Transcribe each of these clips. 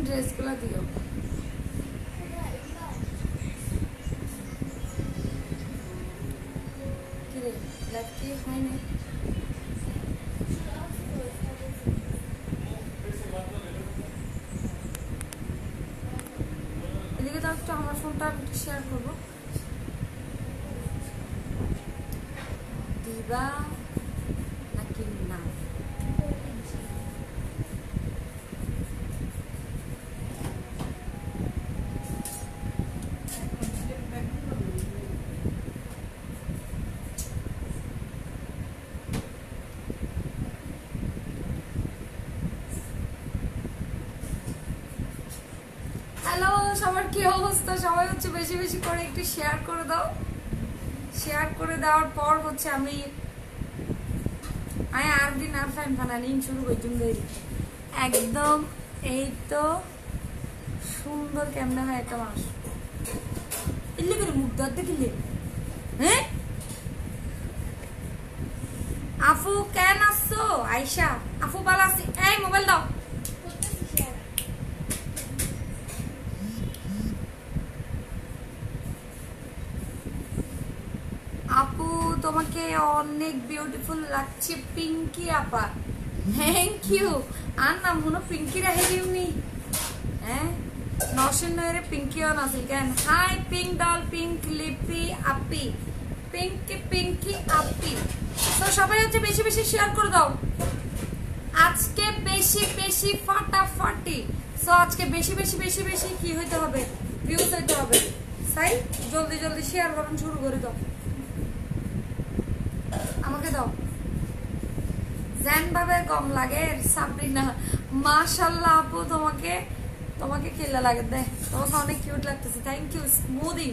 ড্রেসগুলো দিও। কিরে লাকি হয় না? এদিকে তো একটু আমার ফোনটা একটু শেয়ার করবো। দিবা নাকি না? হ্যালো, সবার কি অবস্থা? সবাই হচ্ছে বেশি বেশি করে একটু শেয়ার করে দাও। শেয়ার করে দেওয়ার পর হচ্ছে আমি আর দিন আর ফাইন ফানানি শুরু করছি একদম। এই তো সুন্দর কেমনে হয় একটা মানুষ। ইল্লি করে মুখ দাঁত দেখিলে। হ্যাঁ আফু কেন আসছো? আয়শা আফু ভালো আছি। এই মোবাইল দাও। আপু তোমাকে অনেক বিউটিফুল লাগছে পিঙ্কি আপা। Thank you. আর নাম হলো পিঙ্কি রাহেনি। হ্যাঁ নশের নয়ের পিঙ্কি অন আছে কেন? হাই পিঙ্ক ডল পিঙ্ক লিপি আপি পিঙ্কি পিঙ্কি আপি। তো সবাই হচ্ছে বেশি বেশি শেয়ার করে দাও আজকে বেশি বেশি ফাটাফাটি। সো আজকে বেশি বেশি বেশি বেশি কি হইতে হবে? ভিউজ হইতে হবে। তাই জলদি জলদি শেয়ার করুন, শুরু করে দাও। আমাকে দাও। জ্যান ভাবে কম লাগে সাবরিনা। মাশাআল্লাহ আপু তোমাকে তোমাকে কেলা লাগে দে। তোমাকে অনেক কিউট লাগতেছে। Thank you. স্মুদিং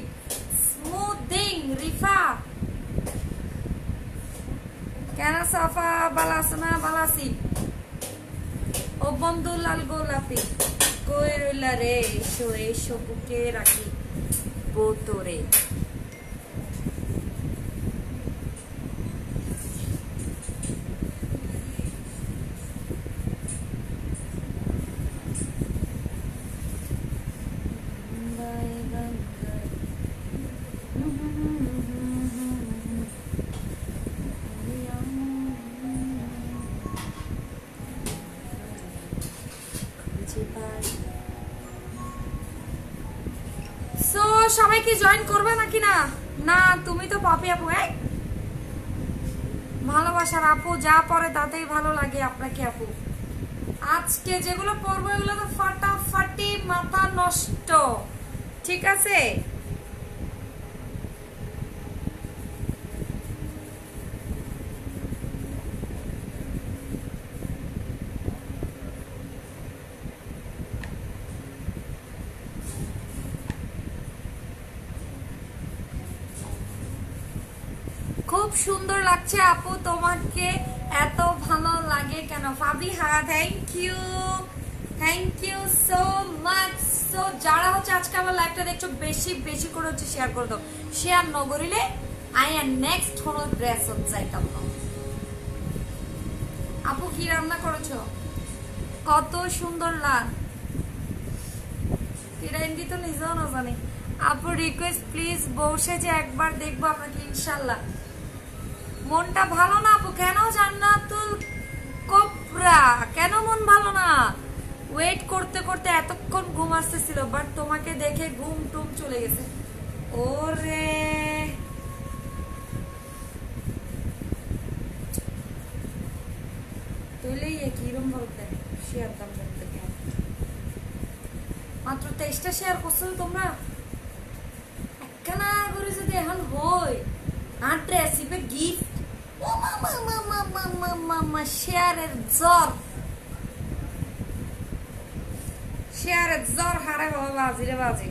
স্মুদিং রিফা কেন? সাফা বালাসনা বালাসি। ও বন্ধু লাল গোলাপি কই রইলা রে? এসো এসো বুকে রাখি বোতরে। সবাই কি জয়েন করবে নাকি না? না তুমি তো পাপি আপু। ভালোবাসার আপু যা পরে তাতেই ভালো লাগে আপনাকে আপু। আজকে যেগুলো পরবো এগুলো তো ফাটাফাটি মাথা নষ্ট। ঠিক আছে খুব সুন্দর লাগছে আপু তোমাকে। এত ভালো লাগে কেন? Fabiha thank you so much. So যারা হচ্ছে আজকে আমার লাইভটা দেখছো বেশি বেশি করে হচ্ছে শেয়ার করে দাও। শেয়ার ন করিলে আই আর নেক্সট হলো ড্রেস হচ্ছে এটা। আপু কি রান্না করেছো? কত সুন্দর লাগ। হিরাইন্দি তো নিজেও না জানি। আপু রিকোয়েস্ট প্লিজ বসে যে একবার দেখবো আপনাকে ইনশাল্লাহ। মনটা ভালো না আপু কেন? জান্নাতুল কোবরা কেন মন ভালো না? ওয়েট করতে করতে এতক্ষণ ঘুম আসতেছিল, বাট তোমাকে দেখে ঘুম টুম চলে গেছে। ওরে তুইলেই কিরম বলতে শেয়ার দাম করতে মাত্র 23টা শেয়ার করছো তোমরা। একখানা করে যদি এখন হয় আর রেসিপি গিফট ও মামা মামা মামা মামা শেয়ারের জ্বর হারে বাবা বাজি রে বাজি।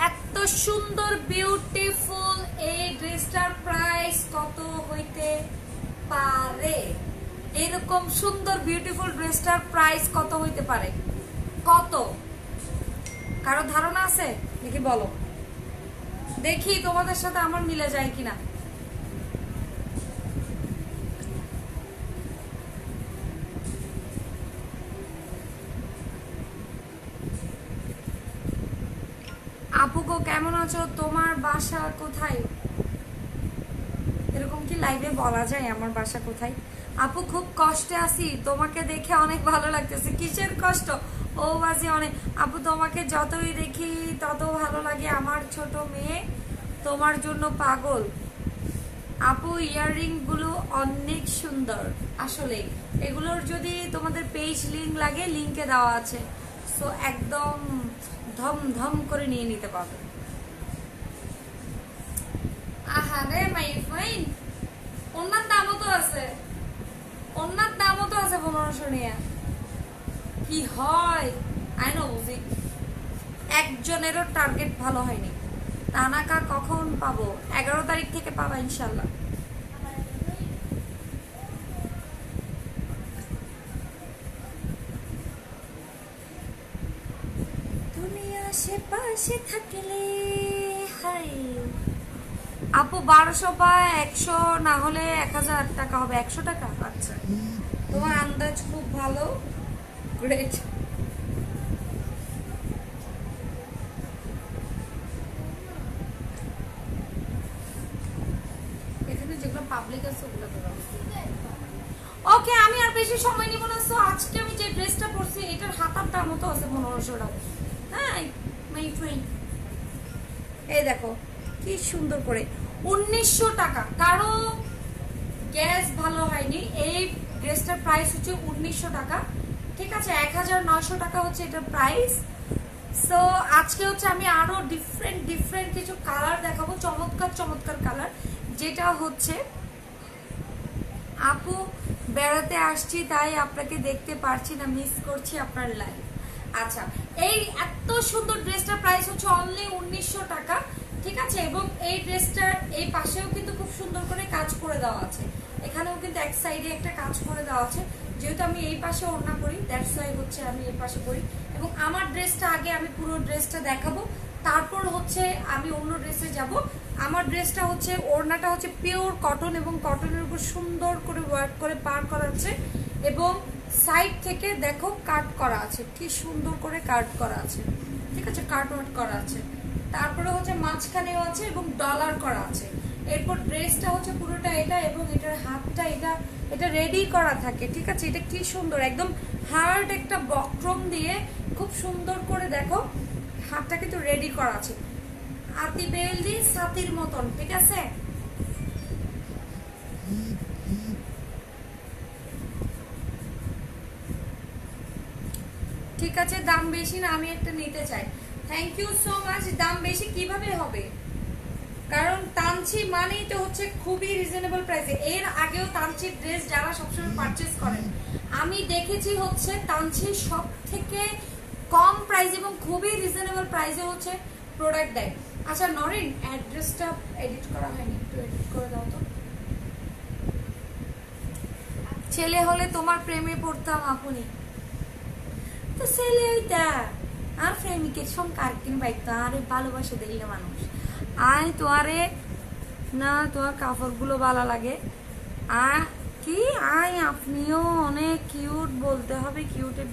এত সুন্দর বিউটিফুল এই ড্রেসটার প্রাইস কত হইতে পারে? এরকম সুন্দর বিউটিফুল ড্রেসটার প্রাইস কত হইতে পারে? কত কারো ধারণা আছে নাকি? বলো দেখি তোমাদের সাথে আমার মিলে যায় কিনা। আপু গো কেমন আছো, তোমার বাসা কোথায়? এরকম কি লাইভে বলা যায় আমার বাসা কোথায়? আপু খুব কষ্টে আছি, তোমাকে দেখে অনেক ভালো লাগতেছে। কিসের কষ্ট? ও বাজে অনেক। আপু তোমাকে যতই দেখি তত ভালো লাগে, আমার ছোট মেয়ে তোমার জন্য পাগল। আপু ইয়াররিং গুলো অনেক সুন্দর, আসলে এগুলোর যদি তোমাদের পেজ লিংক লাগে, লিংকে দেওয়া আছে, সো একদম ধম ধম করে নিয়ে নিতে পারবে। আহারে মাই ফ্রেন্ড, ওনার দামও তো আছে, ওনার দামও তো আছে 1500 নিয়ে। কি হয় আই নো, বুঝি একজনেরও টার্গেট ভালো হয়নি। তানাকা কখন পাবো? 11 তারিখ থেকে পাবা ইনশাল্লাহ। তুমি আশেপাশে থাকলে হাই। আপু 1200 বা 100 না হলে 1000 টাকা হবে। 100 টাকা? আচ্ছা, তোমার আন্দাজ খুব ভালো, গ্রেট। এখানে যেগুলো পাবলিক আছে ওগুলো তো ওকে, আমি আর বেশি সময় নিব না। সো আজকে আমি যে ড্রেসটা পরছি এটার হাতার দাম তো আছে 1500 টাকা। হ্যাঁ মাই ফ্রেন্ড, এই দেখো কি সুন্দর করে 1900 টাকা। কারো গ্যাস ভালো হয়নি, এই ড্রেসটার প্রাইস হচ্ছে 1900 টাকা, ঠিক আছে? 1900 টাকা হচ্ছে এটার প্রাইস। সো আজকে হচ্ছে আমি আরো ডিফারেন্ট ডিফারেন্ট কিছু কালার দেখাবো, চমৎকার চমৎকার কালার, যেটা হচ্ছে আপু বেড়াতে আসছি তাই আপনাকে দেখতে পারছি না, মিস করছি আপনার লাইভ। আচ্ছা, এই এত সুন্দর ড্রেসটার প্রাইস হচ্ছে অনলি 1900 টাকা, ঠিক আছে? এবং এই ড্রেসটার এই পাশেও কিন্তু খুব সুন্দর করে কাজ করে দেওয়া আছে, এখানেও কিন্তু এক সাইডে একটা কাজ করে দেওয়া আছে। যেহেতু আমি এই পাশে ওড়না করি, দ্যাটস ওয়াই হচ্ছে আমি এই পাশে করি। এবং আমার ড্রেসটা আগে আমি পুরো ড্রেসটা দেখাবো, তারপর হচ্ছে আমি অন্য ড্রেসে যাব। আমার ড্রেসটা হচ্ছে ওড়নাটা হচ্ছে পিওর কটন, এবং কটনের উপর সুন্দর করে ওয়ার্ক করে পার করা আছে, এবং সাইড থেকে দেখো কাট করা আছে, কি সুন্দর করে কাট করা আছে, ঠিক আছে? কাট ওয়ার্ক করা আছে। তারপরে হচ্ছে মাঝখানেও আছে এবং ডলার করা আছে। এরপর ড্রেসটা হচ্ছে পুরোটা এটা, এবং এটার হাতটা এটা রেডি করা থাকে, ঠিক আছে? এটা কি সুন্দর, একদম হার্ড একটা বক্রম দিয়ে খুব সুন্দর করে দেখো হাতটা কিন্তু রেডি করা আছে, আতি বেলদি সাতির মতন, ঠিক আছে? ঠিক আছে, দাম বেশি না, আমি একটা নিতে চাই। Thank you so much. দাম বেশি কিভাবে হবে? কারণ তানচি মানেই তো হচ্ছে খুবই রিজনেবল প্রাইসে। এর আগেও তানচির ড্রেস যারা সবসময় পারচেজ করেন, আমি দেখেছি হচ্ছে তানচি সব থেকে কম প্রাইস এবং খুবই রিজনেবল প্রাইসে হচ্ছে প্রোডাক্ট দেয়। আচ্ছা নরিন, অ্যাড্রেসটা এডিট করা হয়নি, একটু এডিট করে দাও তো। ছেলে হলে তোমার প্রেমে পড়তাম আপনি, তো ছেলে ওইটা আর প্রেমিকের সংখ্যা আর কিন বাইক তো আরে ভালোবাসে দিলে মানুষ। আয় তোয়ারে না, তোমার কাপড়গুলো ভালো লাগে। কি আয়, আপনিও অনেক কিউট, বলতে হবে কিউটের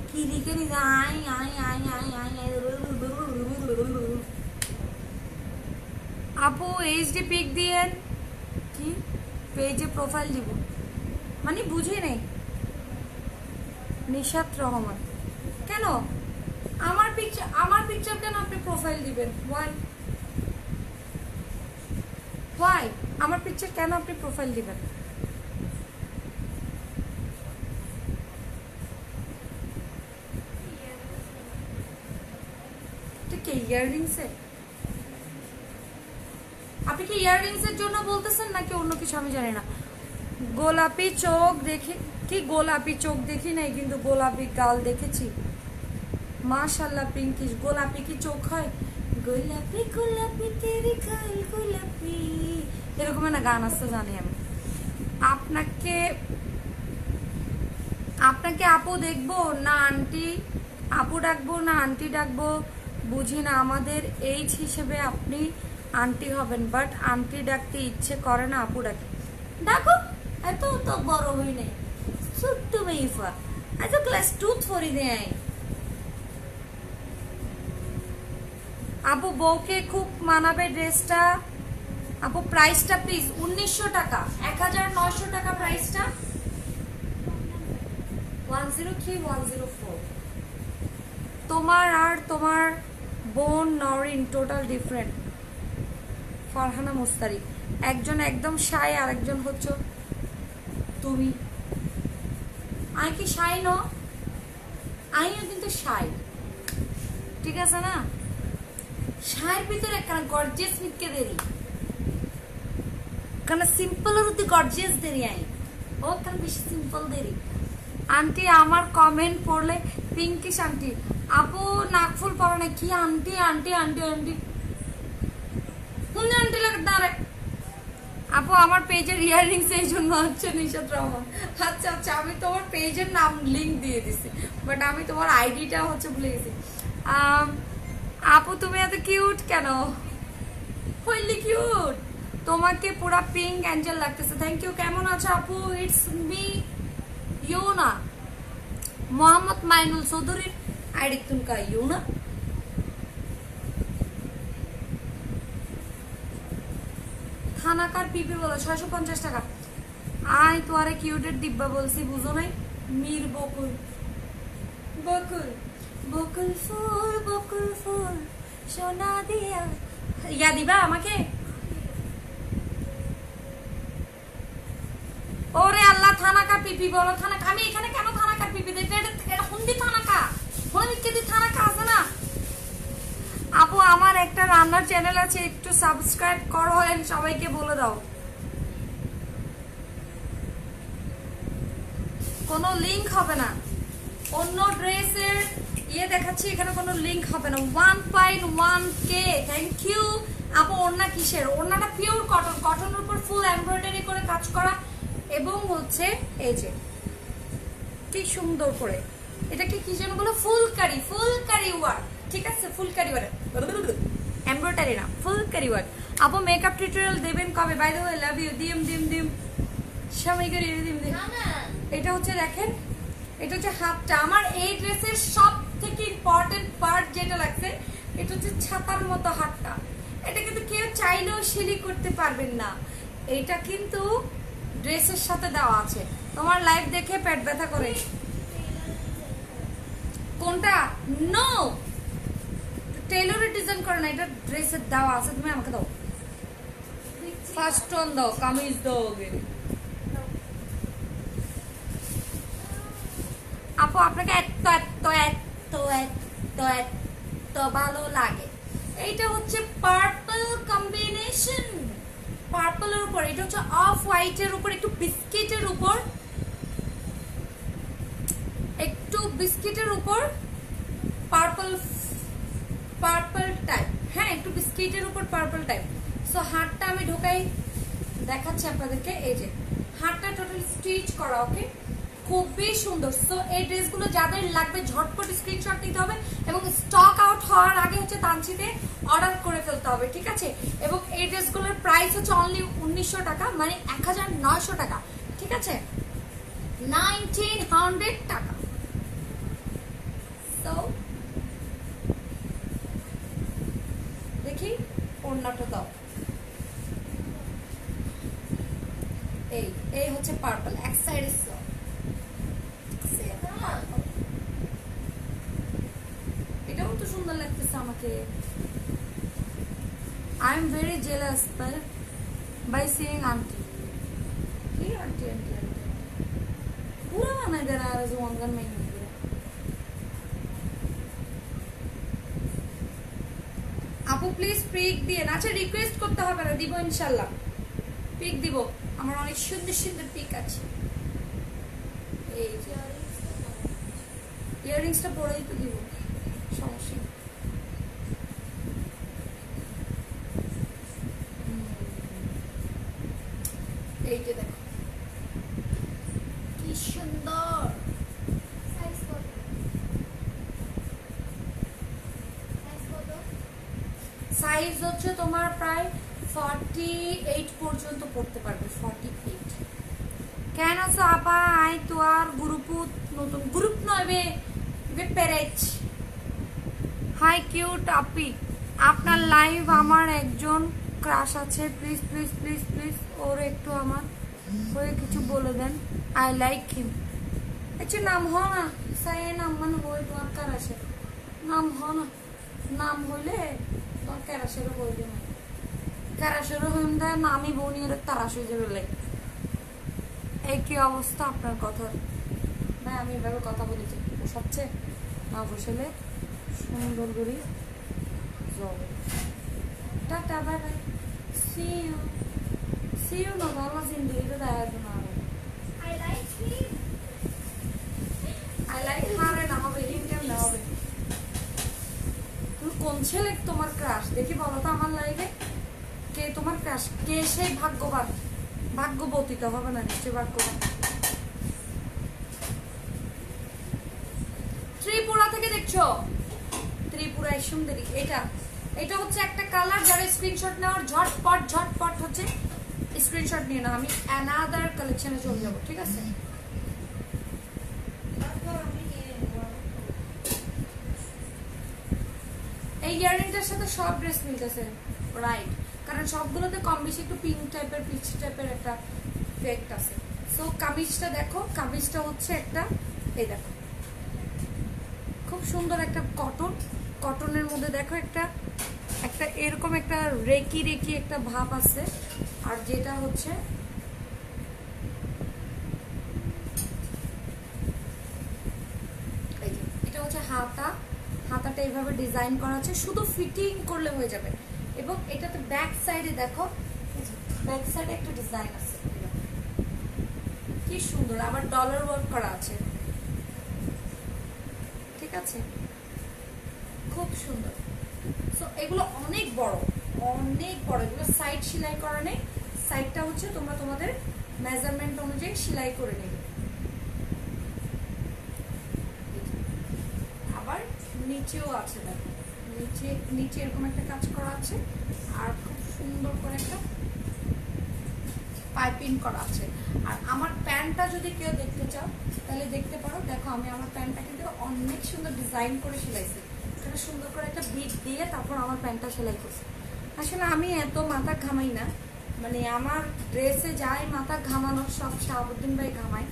কি লিখে নি। আয় আয় আয় আয় আয়। আপু এইচডি পিক দিয়ে কি পেজে প্রোফাইল দিব মানে বুঝি নেই। নিশাত রহমান, কেন আমার পিকচার কেন আপনি প্রোফাইল দিবেন? ওয়াই আমার পিকচার কেন আপনি প্রোফাইল দিবেন? ইয়াররিংসের, আপনি কি ইয়াররিংসের জন্য বলতেছেন নাকি অন্য কিছু? আমি জানি না। গোলাপি চোখ দেখি কি? গোলাপি চোখ দেখি নাই, কিন্তু গোলাপি গাল দেখেছি। মাশাআল্লাহ পিঙ্কিশ। গোলাপি কি চোখ হয়? গোলাপি গোলাপি তেরি গাল গোলাপি, এরকম একটা গান আছে, জানি আমি। আপনাকে আপু দেখবো না আন্টি, আপু ডাকবো না আন্টি ডাকবো বুঝি না। আমাদের এইজ হিসেবে আপনি আন্টি হবেন, বাট আন্টি ডাকতে ইচ্ছে করে না, আপু ডাকে। ডাকো, এত তো বড় হই নাই, ছোট্ট মেয়েফা, এত ক্লাস 2 পড়ি দেয়। আপু বউকে খুব মানাবে ড্রেসটা। আপু প্রাইসটা প্লিজ 1900 টাকা, 1900 টাকা প্রাইসটা। 103 104। তোমার আর তোমার বোন নরিন টোটাল ডিফারেন্ট। ফারহানা মুস্তারি, একজন একদম শাই আর একজন হচ্ছে তুমি। আমি কি শাই ন? আমিও কিন্তু শাই, ঠিক আছে না? শাইয়ের ভিতরে কেন গর্জিয়াস মিটকে দেরি, কেন সিম্পল আর গর্জিয়াস দেরি। আমি ও কেন বেশি সিম্পল দেরি। আন্টি আমার কমেন্ট পড়লে পিঙ্কিশ আন্টি, আপু নাকফুল পরে না কি আন্টি আন্টি আন্টি আন্টি কোন আন্টি লাগে দাঁড়ে। আপু আমার পেজের ইয়াররিংস এই জন্য হচ্ছে নিশাত রহমান। আচ্ছা আচ্ছা, আমি তোমার পেজের নাম লিংক দিয়ে দিছি, বাট আমি তোমার আইডিটা হচ্ছে ভুলে গেছি। আপু তুমি এত কিউট কেন? হইলি কিউট, তোমাকে পুরা পিঙ্ক অ্যাঞ্জেল লাগতেছে। Thank you. কেমন আছো আপু? It's me Yuna. মোহাম্মদ মাইনুল চৌধুরীর আইডি তুমকা ইউনা। থানাকার পিপি বলো 650 টাকা। আই তোয়ারে কিউটের দিব্যা বলছি, বুঝো নাই? মীর বকুল বকুল বকুল ফুল সোনা দিয়া ইয়া দিবা আমাকে। ওরে আল্লাহ, থানাকার পিপি বলো। থানাকা আমি এখানে কেন থানাকার পিপি দেখি? এটা হুন্দি থানাকা, হুন্দি থানাকা আছে না? আপু আমার একটা রান্নার চ্যানেল আছে, একটু সাবস্ক্রাইব করো, সবাইকে বলে দাও। কোনো লিংক হবে না, অন্য ড্রেসের ইয়ে দেখাচ্ছি, এখানে কোনো লিংক হবে না। 1.1K। থ্যাংক ইউ আপু। ওড়না কিসের? ওড়নাটা পিওর কটন, কটনের উপর ফুল এমব্রয়ডারি করে কাজ করা, এবং হচ্ছে এই যে কি সুন্দর করে এটাকে কি যেন বলো, ফুলকারি ওয়ার্ক, ঠিক আছে? ফুলকারি ওয়ার্ক, এমব্রয়ডারি না, ফুলকারি ওয়ার্ক। আপু মেকআপ টিউটোরিয়াল দেবেন কবে? By the way love you. দিম সময় করে দিম। এটা হচ্ছে দেখেন, এটা হচ্ছে হাতটা। আমার এই ড্রেসের সব থেকে ইম্পর্টেন্ট পার্ট যেটা লাগছে, এটা হচ্ছে ছাতার মতো হাতটা। এটা কিন্তু কেউ চাইলেও সিলি করতে পারবেন না, এটা কিন্তু ড্রেসের সাথে দেওয়া আছে। তোমার লাইভ দেখে পেট ব্যথা করে কোনটা? নো, টেইলরের ডিজাইন করে না, এটা ড্রেসের দেওয়া আছে। তুমি আমাকে দাও, ফার্স্ট টোন দাও, কামিজ দাও। আপু আপনাকে এত এত এত এত এত ভালো লাগে। এইটা হচ্ছে পার্পল কম্বিনেশন, পার্পলের উপর, এটা হচ্ছে অফ হোয়াইটের উপর, একটু বিস্কিটের উপর, পার্পল টাইপ। হ্যাঁ, একটু বিস্কিটের উপর পার্পল টাইপ। সো হাতটা আমি ঢোকাই দেখাচ্ছি আপনাদেরকে। এই যে হাতটা টোটাল স্টিচ করা, ওকে, খুবই সুন্দর। সো এই ড্রেসগুলো যাদের লাগবে ঝটপট স্ক্রিনশট নিতে হবে, এবং স্টক আউট হওয়ার আগে হচ্ছে তানচিতে অর্ডার করে ফেলতে হবে, ঠিক আছে? এবং এই ড্রেসগুলোর প্রাইস হচ্ছে অনলি 1900 টাকা, মানে 1900 টাকা, ঠিক আছে? 1900 টাকা। সো দেখি ওড়নাটা দাও। এই হচ্ছে পার্পল, এক সাইডে এটাও তো সুন্দর লাগতেছে আমাকে। I am very jealous by seeing aunty. কি আন্টি আন্টি আন্টি पूरा बनाई दे रहा है जो अंगन में नहीं दिया। আপু প্লিজ পিক দিয়ে না। আচ্ছা রিকোয়েস্ট করতে হবে না, দিব ইনশাআল্লাহ, পিক দিব। আমার অনেক সুন্দর সুন্দর পিক আছে। এই যে ইয়াররিংসটা পরেই তো দিব, সমস্যা। এই যে দেখো কি সুন্দর। সাইজ হচ্ছে তোমার প্রায় 48 পর্যন্ত পড়তে পারবে, 48। কেন আছো আপা? আই তো আর গ্রুপ নতুন গ্রুপ নয় বে পেরেজ। হাই কিউট আপি, আপনার লাইভ আমার একজন ক্রাশ আছে, প্লিজ প্লিজ প্লিজ প্লিজ ওর একটু আমার হয়ে কিছু বলে দেন। I like him. আচ্ছা নাম হ না, সাই নাম মানে হয়ে তোমার ক্রাশের নাম হ না, নাম হইলে তোমার ক্রাশেরও হয়ে দেবে, ক্রাশেরও হইম দেয় না, আমি বনি ওর তারাশ হয়ে যাবে। লাইক এই কি অবস্থা আপনার কথার? না আমি এভাবে কথা বলেছি বসাচ্ছে না, বসেলে সুন্দর করে যাবে। Tata bye bye, see you, see you না বাবা, জিন্দগিতে দেখা তো না। আই লাইক হারে না হবে, হিন্টেম না হবে। তুমি কোন ছেলে তোমার ক্রাশ দেখি বলো তো আমার লাইফে, কে তোমার ক্রাশ, কে সেই ভাগ্যবান? ভাগ্যবতী তো হবে না, নিশ্চয় ভাগ্যবান। ত্রিপুরা থেকে দেখছো? ত্রিপুরায় সুন্দরী এটা, এটা হচ্ছে একটা কালার। যারা স্ক্রিনশট নেওয়ার ঝটপট ঝটপট হচ্ছে স্ক্রিনশট নিয়ে নাও, আমি অ্যানাদার কালেকশনে চলে যাবো, ঠিক আছে? এই ইয়াররিংটার সাথে সব ড্রেস মিলতেছে, রাইট? কারণ সবগুলোতে কম বেশি একটু পিঙ্ক টাইপের, পিচ টাইপের একটা ফেক্ট আছে। সো কামিজটা দেখো, কামিজটা হচ্ছে একটা, এই দেখো খুব সুন্দর একটা কটন, কটনের মধ্যে দেখো একটা একটা এরকম একটা রেকি রেকি একটা ভাব আছে। আর যেটা হচ্ছে এটা হচ্ছে হাতা, হাতাটা এইভাবে ডিজাইন করা আছে, শুধু ফিটিং করলে হয়ে যাবে। এবং এটাতে ব্যাক সাইডে দেখো, ব্যাক সাইডে একটা ডিজাইন আছে, কি সুন্দর, আবার ডলার ওয়ার্ক করা আছে, ঠিক আছে? খুব সুন্দর। সো এগুলো অনেক বড়, অনেক বড়, এগুলো সাইড সেলাই করা নেই, সাইডটা হচ্ছে তোমরা তোমাদের মেজারমেন্ট অনুযায়ী সেলাই করে নেবে। আবার নিচেও আছে দেখো, নিচে নিচে এরকম একটা কাজ করা আছে, আর খুব সুন্দর করে একটা পাইপিং করা আছে। আর আমার প্যান্টটা যদি কেউ দেখতে চাও তাহলে দেখতে পারো, দেখো আমি আমার প্যান্টটা কিন্তু অনেক সুন্দর ডিজাইন করে সেলাইছি, এখানে সুন্দর করে একটা বিট দিয়ে তারপর আমার প্যান্টটা সেলাই করছি। আসলে আমি এত মাথা ঘামাই না, মানে আমার ড্রেসে যাই মাথা ঘামানোর সব শাহাবুদ্দিন ভাই ঘামায়,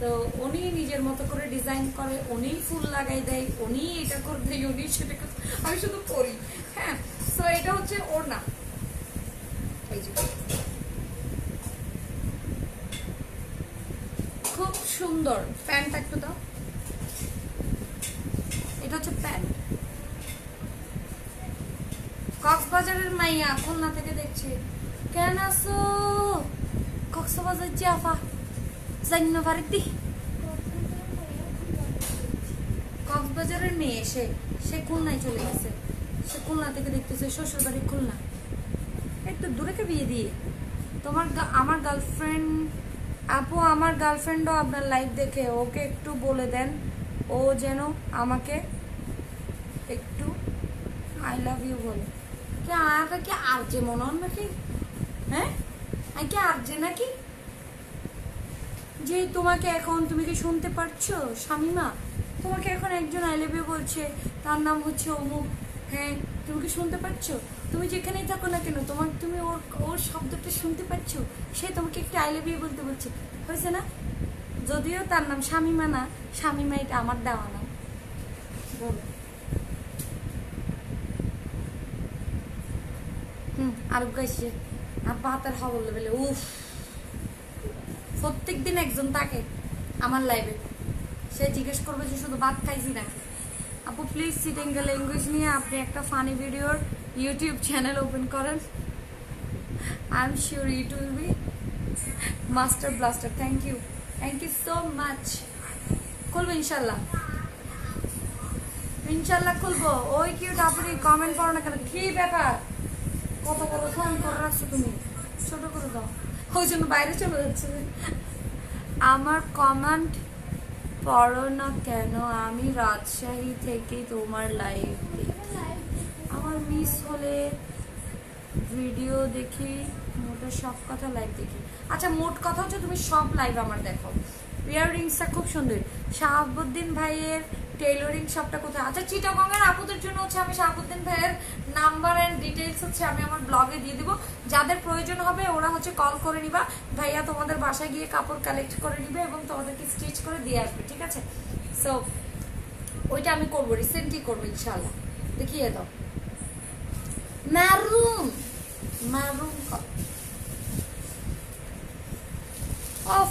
তো উনি নিজের মতো করে ডিজাইন করে, উনি ফুল লাগাই দেয়, উনি এটা করে দেয়, উনি সেটা করে, আমি শুধু করি। হ্যাঁ, তো এটা হচ্ছে ওর না, এই যে খুব সুন্দর প্যান্টটা একটু দাও, এটা হচ্ছে প্যান্ট। কক্সবাজারের মাইয়া খুলনা থেকে দেখছে, কেন আসো কক্সবাজার জাফা জান্য ভারতী? কক্সবাজারের মেয়ে, সে খুলনায় চলে গেছে, সে খুলনা থেকে দেখতেছে, শ্বশুর বাড়ি খুলনা। একটু দূরে বিয়ে দিয়ে তোমার আমার গার্লফ্রেন্ড আপু, আমার গার্লফ্রেন্ডও আপনার লাইভ দেখে, ওকে একটু বলে দেন ও যেন আমাকে একটু আই লাভ ইউ বলে। কে আয়াটা কি আরজে মনে হন নাকি? হ্যাঁ কি আরজে নাকি? যে তোমাকে এখন, তুমি কি শুনতে পারছো শামিমা? তোমাকে এখন একজন আই লাভ ইউ বলছে, তার নাম হচ্ছে অমুক। হ্যাঁ তুমি কি শুনতে পারছো? তুমি যেখানেই থাকো না কেন, তুমি ওর শব্দটা শুনতে পাচ্ছো, সে তোমাকে একটু আই লাভ ইউ বলতে বলছে, হয়েছে না? যদিও তার নাম শামিমা না, শামিমা এটা আমার দেওয়া নাম। বলো। আর গাইছে আর ভাতের হবল বলে, উফ প্রত্যেক দিন একজন থাকে আমার লাইভে, সে জিজ্ঞেস করবে যে শুধু ভাত খাইছি নাকি। আপু প্লিজ সিটিঙ্গা ল্যাঙ্গুয়েজ নিয়ে আপনি একটা ফানি ভিডিওর ইউটিউব চ্যানেল ওপেন করেন, I am sure it will be master blaster. Thank you so much. খুলবো ইনশাল্লাহ, ইনশাল্লাহ খুলবো। ওই কিউট আপনি কমেন্ট করো না কেন, কি ব্যাপার? কত বড় ফোন করে রাখছো তুমি, ছোট করে দাও, ওই জন্য বাইরে চলে যাচ্ছে। আমার কমেন্ট পড়ো না কেন? আমি রাজশাহী থেকে তোমার লাইভ দেখি, আমার মিস হলে ভিডিও দেখি, মোটের সব কথা লাইভ দেখি। আচ্ছা মোট কথা হচ্ছে তুমি সব লাইভ আমার দেখো। ইয়াররিংসটা খুব সুন্দর, শাহাবুদ্দিন ভাইয়ের টেইলরিং শপটা কোথায়? আচ্ছা, চিটাগংয়ের আপুদের জন্য হচ্ছে আমি শাহাবুদ্দিন ভাইয়ের নাম্বার এন্ড ডিটেইলস হচ্ছে আমি আমার ব্লগে দিয়ে দিব। যাদের প্রয়োজন হবে ওরা হচ্ছে কল করে নিবা, ভাইয়া তোমাদের বাসায় গিয়ে কাপড় কালেক্ট করে নিবে এবং তোমাদেরকে স্টিচ করে দিয়ে আসবে, ঠিক আছে? সো ওইটা আমি করবো, রিসেন্টলি করবো ইনশাআল্লাহ। দেখিয়ে দাও মারুন মারুন অফ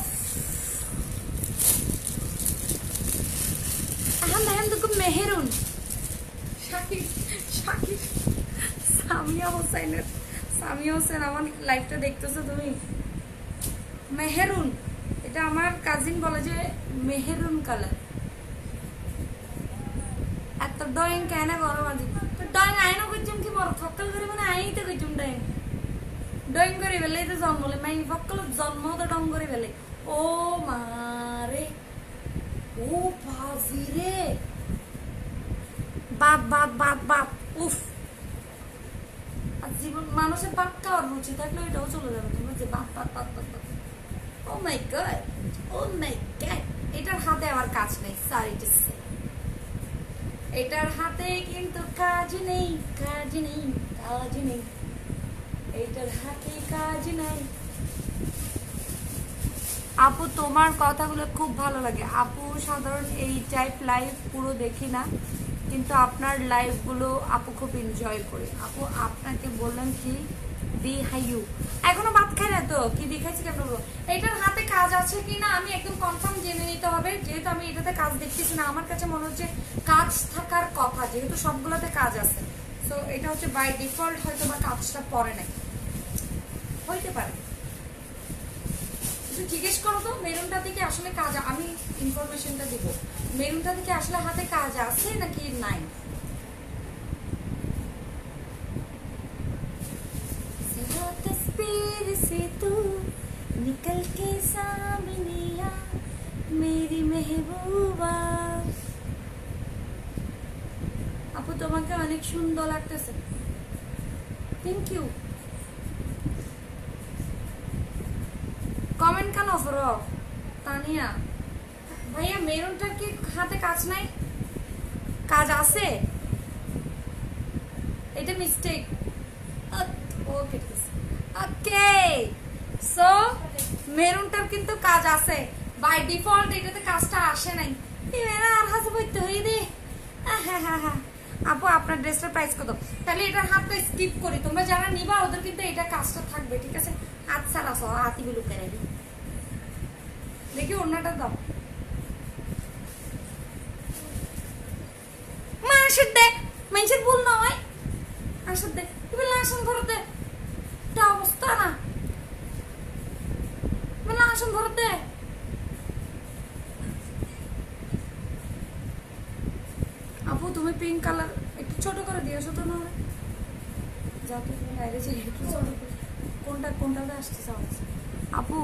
মেহেরুন শাকিব শাকিব সামিয়া হোসেন আমার লাইফটা দেখতেছো তুমি? মেহেরুন, এটা আমার কাজিন বলে যে মেহেরুন কালার। এত ড্রয়িং কেন করো মাঝে? তো ড্রয়িং আইনো করছুম কি বড় ফক্কল করে মানে আই তো করছুম ড্রয়িং করে বেলে তো জন্ম বলে মাই ফক্কল জন্ম তো ডং করে বেলে। ও মারে, ও বাজি রে, বাপ বাপ বাপ বাপ, উফ। আর জীবন মানুষের বাপ খাওয়ার রুচি থাকলে এটাও চলে যাবে, তুমি যে বাপ বাপ বাপ বাপ বাপ। ও মাই গড, ও মাই গড। এটার হাতে আমার কাজ নেই, সরি টু সে। এটার হাতে কিন্তু কাজ নেই, কাজ নেই, কাজ নেই, এটার হাতে কাজ নাই। আপু তোমার কথাগুলো খুব ভালো লাগে। আপু সাধারণ এই টাইপ লাইভ পুরো দেখি না, কিন্তু আপনার লাইভগুলো আপু খুব এনজয় করে। আপু আপনাকে বললাম কি দি হাইউ, এখনো ভাত খাই না তো কি দেখাইছি কেন বলবো? এটার হাতে কাজ আছে কি না আমি একদম কনফার্ম জেনে নিতে হবে, যেহেতু আমি এটাতে কাজ দেখতেছি না। আমার কাছে মনে হচ্ছে কাজ থাকার কথা, যেহেতু সবগুলোতে কাজ আছে। সো এটা হচ্ছে বাই ডিফল্ট হয়তো বা কাজটা পরে নাই, হইতে পারে। জিজ্ঞেস করো তো মেরুনটা থেকে আসলে কাজ, আমি ইনফরমেশনটা দিব, মেরুনটা থেকে আসলে হাতে কাজ আছে নাকি নাই। तस्वीर से तू निकल के सामने आ मेरी महबूबा। আপু তোমাকে অনেক সুন্দর লাগতেছে, থ্যাংক ইউ। কমেন্ট কেন অফার তানিয়া ভাইয়া? মেরুনটার কি হাতে কাজ নাই? কাজ আছে, এটা মিস্টেক। ওকে ওকে, সো মেরুনটার কিন্তু কাজ আছে বাই ডিফল্ট, এটাতে কাজটা আসে নাই। আর হাসি বইতে হই রে। আপু আপনার ড্রেসটার প্রাইস কত? তাহলে এটার হাতটা স্কিপ করি, তোমরা যারা নিবা ওদের কিন্তু এটা কাজটা থাকবে, ঠিক আছে? হাত ছাড়া সহ হাতি বিলু করে দেখি অন্যটা দাও। মানুষের দেখ, মানুষের ভুল নয়, আসর দেখ তুমি লাসন ধরতে অবস্থা না, লাসন ধরতে। আপু তুমি পিঙ্ক কালার একটু ছোট করে দিয়েছো তো, না যাতে বাইরে যে একটু ছোট করে। কোনটাতে আসতে চাও? আপু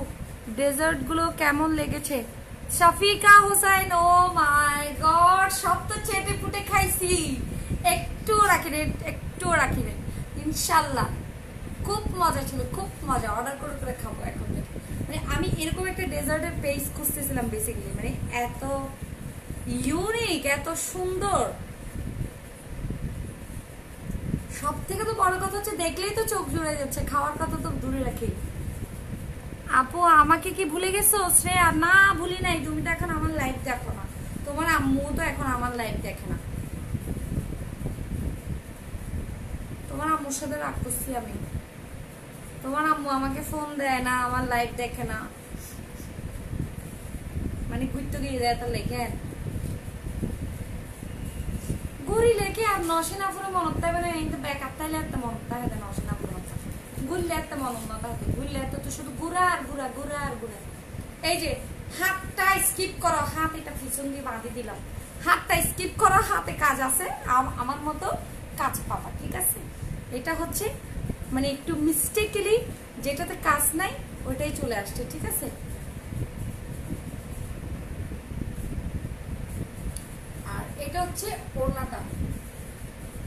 ডেজার্ট গুলো কেমন লেগেছে? শাফিকা হোসেন, ও মাই গড, সব তো চেটে পুটে খাইছি, একটু রাখি রে ইনশাল্লাহ। খুব মজা ছিল, খুব মজা। অর্ডার করে খাবো এখন। মানে আমি এরকম একটা ডেজার্টের পেজ খুঁজতেছিলাম বেসিক্যালি, মানে এত ইউনিক, এত সুন্দর। সব থেকে তো বড় কথা হচ্ছে দেখলেই তো চোখ জুড়ে যাচ্ছে, খাওয়ার কথা তো দূরে রাখি। আপু আমাকে কি ভুলে গেছো শ্রেয়া? না ভুলি নাই, তুমি তো এখন আমার লাইভ দেখো না, তোমার আম্মু তো এখন আমার লাইভ দেখে না। তোমার আম্মুর সাথে রাগ করছি আমি, তোমার আম্মু আমাকে ফোন দেয় না, আমার লাইভ দেখে না, মানে ঘুরতে গিয়ে দেয় তার লেখেন ঘুরি লেখে। আর নসেনাপুরে মনত থাকবে না, কিন্তু ব্যাকআপ তাইলে একটা মনত থাকে নসেনাপুরে ঘুরলে একটা মনত না থাকে, ঘুরলে এত তো শুধু ঘুরা আর ঘুরা, ঘুরা আর ঘুরা। এই যে হাতটা স্কিপ করো, হাত এটা পিছন দিয়ে বাঁধি দিলাম, হাতটা স্কিপ করো, হাতে কাজ আছে, আমার মতো কাজ পাবা, ঠিক আছে? এটা হচ্ছে মানে একটু মিস্টেকলি যেটাতে কাজ নাই ওইটাই চলে আসছে, ঠিক আছে? আর এটা হচ্ছে ওড়নাটা,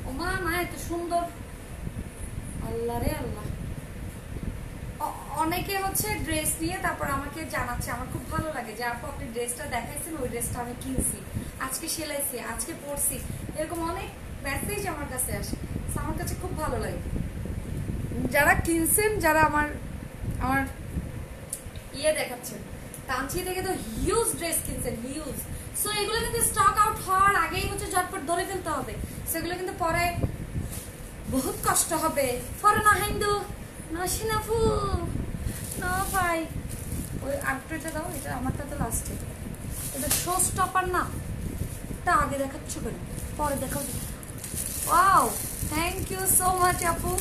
ওমা মা এত সুন্দর, আল্লাহ রে আল্লাহ। অনেকে হচ্ছে ড্রেস নিয়ে তারপর আমাকে জানাচ্ছে, আমার খুব ভালো লাগে যে আপু আপনি ড্রেসটা দেখাইছেন, ওই ড্রেসটা আমি কিনছি, আজকে সেলাইছি, আজকে পরছি, এরকম অনেক মেসেজ আমার কাছে আসে। আমার কাছে খুব ভালো লাগে যারা কিনছেন, যারা আমার আমার ইয়ে দেখাচ্ছেন। তানচি থেকে তো হিউজ ড্রেস কিনছেন, হিউজ। সো এগুলো কিন্তু স্টক আউট হওয়ার আগেই হচ্ছে ঝটপট ধরে ফেলতে হবে, সেগুলো কিন্তু পরে বহুত কষ্ট হবে। ফর না হিন্দু নসিনাফু না ভাই, ওই আউটটা দাও, এটা আমারটা তো লাস্টে, এটা শো স্টপার না, তা আগে দেখাচ্ছ কেন, পরে দেখাও। Wow, thank you so much আপু,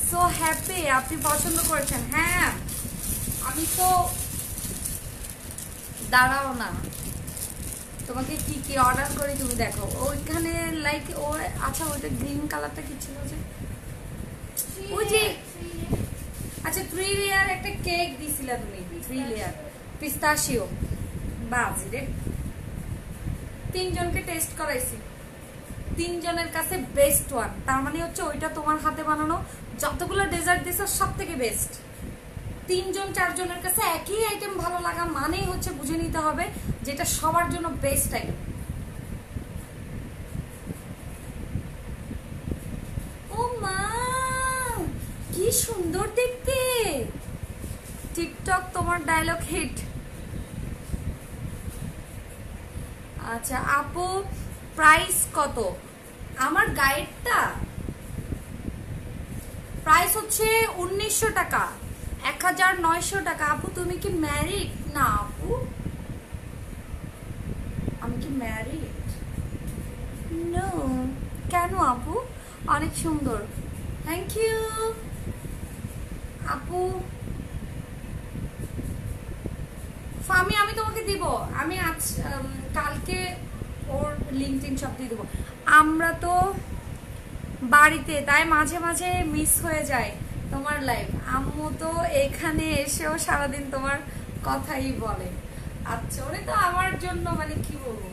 সো হ্যাপি আপনি পছন্দ করেছেন। হ্যাঁ আমি তো দাঁড়াও না, তোমাকে কি কি অর্ডার করে তুমি দেখো। ওইখানে লাইক ও আচ্ছা ওইটা গ্রিন কালারটা কি ছিল যে ওই যে আচ্ছা 3 লেয়ার একটা কেক দিছিলা তুমি, 3 লেয়ার পিস্তাশিও, বাজি রে। 3 জনকে টেস্ট করাইছি, 3 জনের কাছে বেস্ট ওয়ান, তার মানে হচ্ছে ওইটা তোমার হাতে বানানো যতগুলো ডেজার্ট দিছো সব থেকে বেস্ট। 3 জন 4 জনের কাছে একই আইটেম ভালো লাগা মানেই হচ্ছে বুঝে নিতে হবে যেটা সবার জন্য বেস্ট আইটেম। ও মা কি সুন্দর দেখতে, টিকটক তোমার ডায়লগ হিট। আচ্ছা আপু প্রাইস কত? আমার গাইডটা প্রাইস হচ্ছে 1900 টাকা, 1900 টাকা। আপু তুমি কি ম্যারিড? না আপু আমি কি ম্যারিড? নো। কেন আপু? অনেক সুন্দর, থ্যাংক ইউ আপু। ফামি আমি তোমাকে দিব, আমি আজ কালকে ওর লিঙ্কডিন সব দিয়ে দেবো। আমরা তো বাড়িতে, তাই মাঝে মাঝে মিস হয়ে যায় তোমার লাইভ। আম্মু তো এখানে এসেও সারাদিন তোমার কথাই বলে। আচ্ছা ওরে তো আমার জন্য মানে কি বলবো,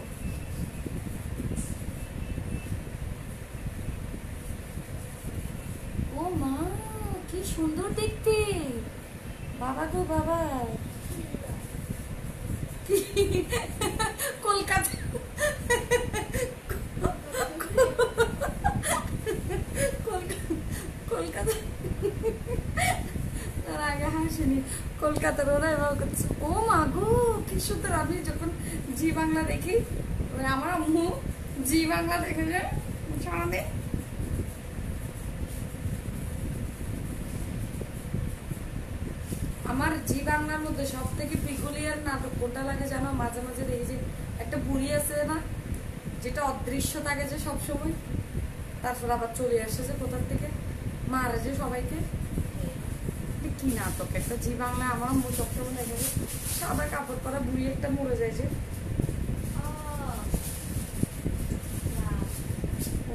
ও মা কি সুন্দর দেখতে, বাবা গো বাবা। কলকাতা কলকাতা তার আগে হাসিনি, কলকাতার ওরা এবার করছে। ও মা গো কি সুন্দর। আমি যখন জি বাংলা দেখি, আমার আম্মু জি বাংলা দেখে যায় সারাদিন। আমার জি বাংলার মধ্যে সব থেকে পিকুলিয়ার নাটক কোনটা লাগে জানো? মাঝে মাঝে দেখি যে একটা বুড়ি আছে না, যেটা অদৃশ্য থাকে যে সবসময়, তারপর আবার চলে আসে যে কোথার থেকে, মারে যে সবাইকে। কি নাটক একটা জি বাংলা, আমার আম্মু সবসময় দেখে যে সাদা কাপড় পরা বুড়ি একটা মরে যায় যে।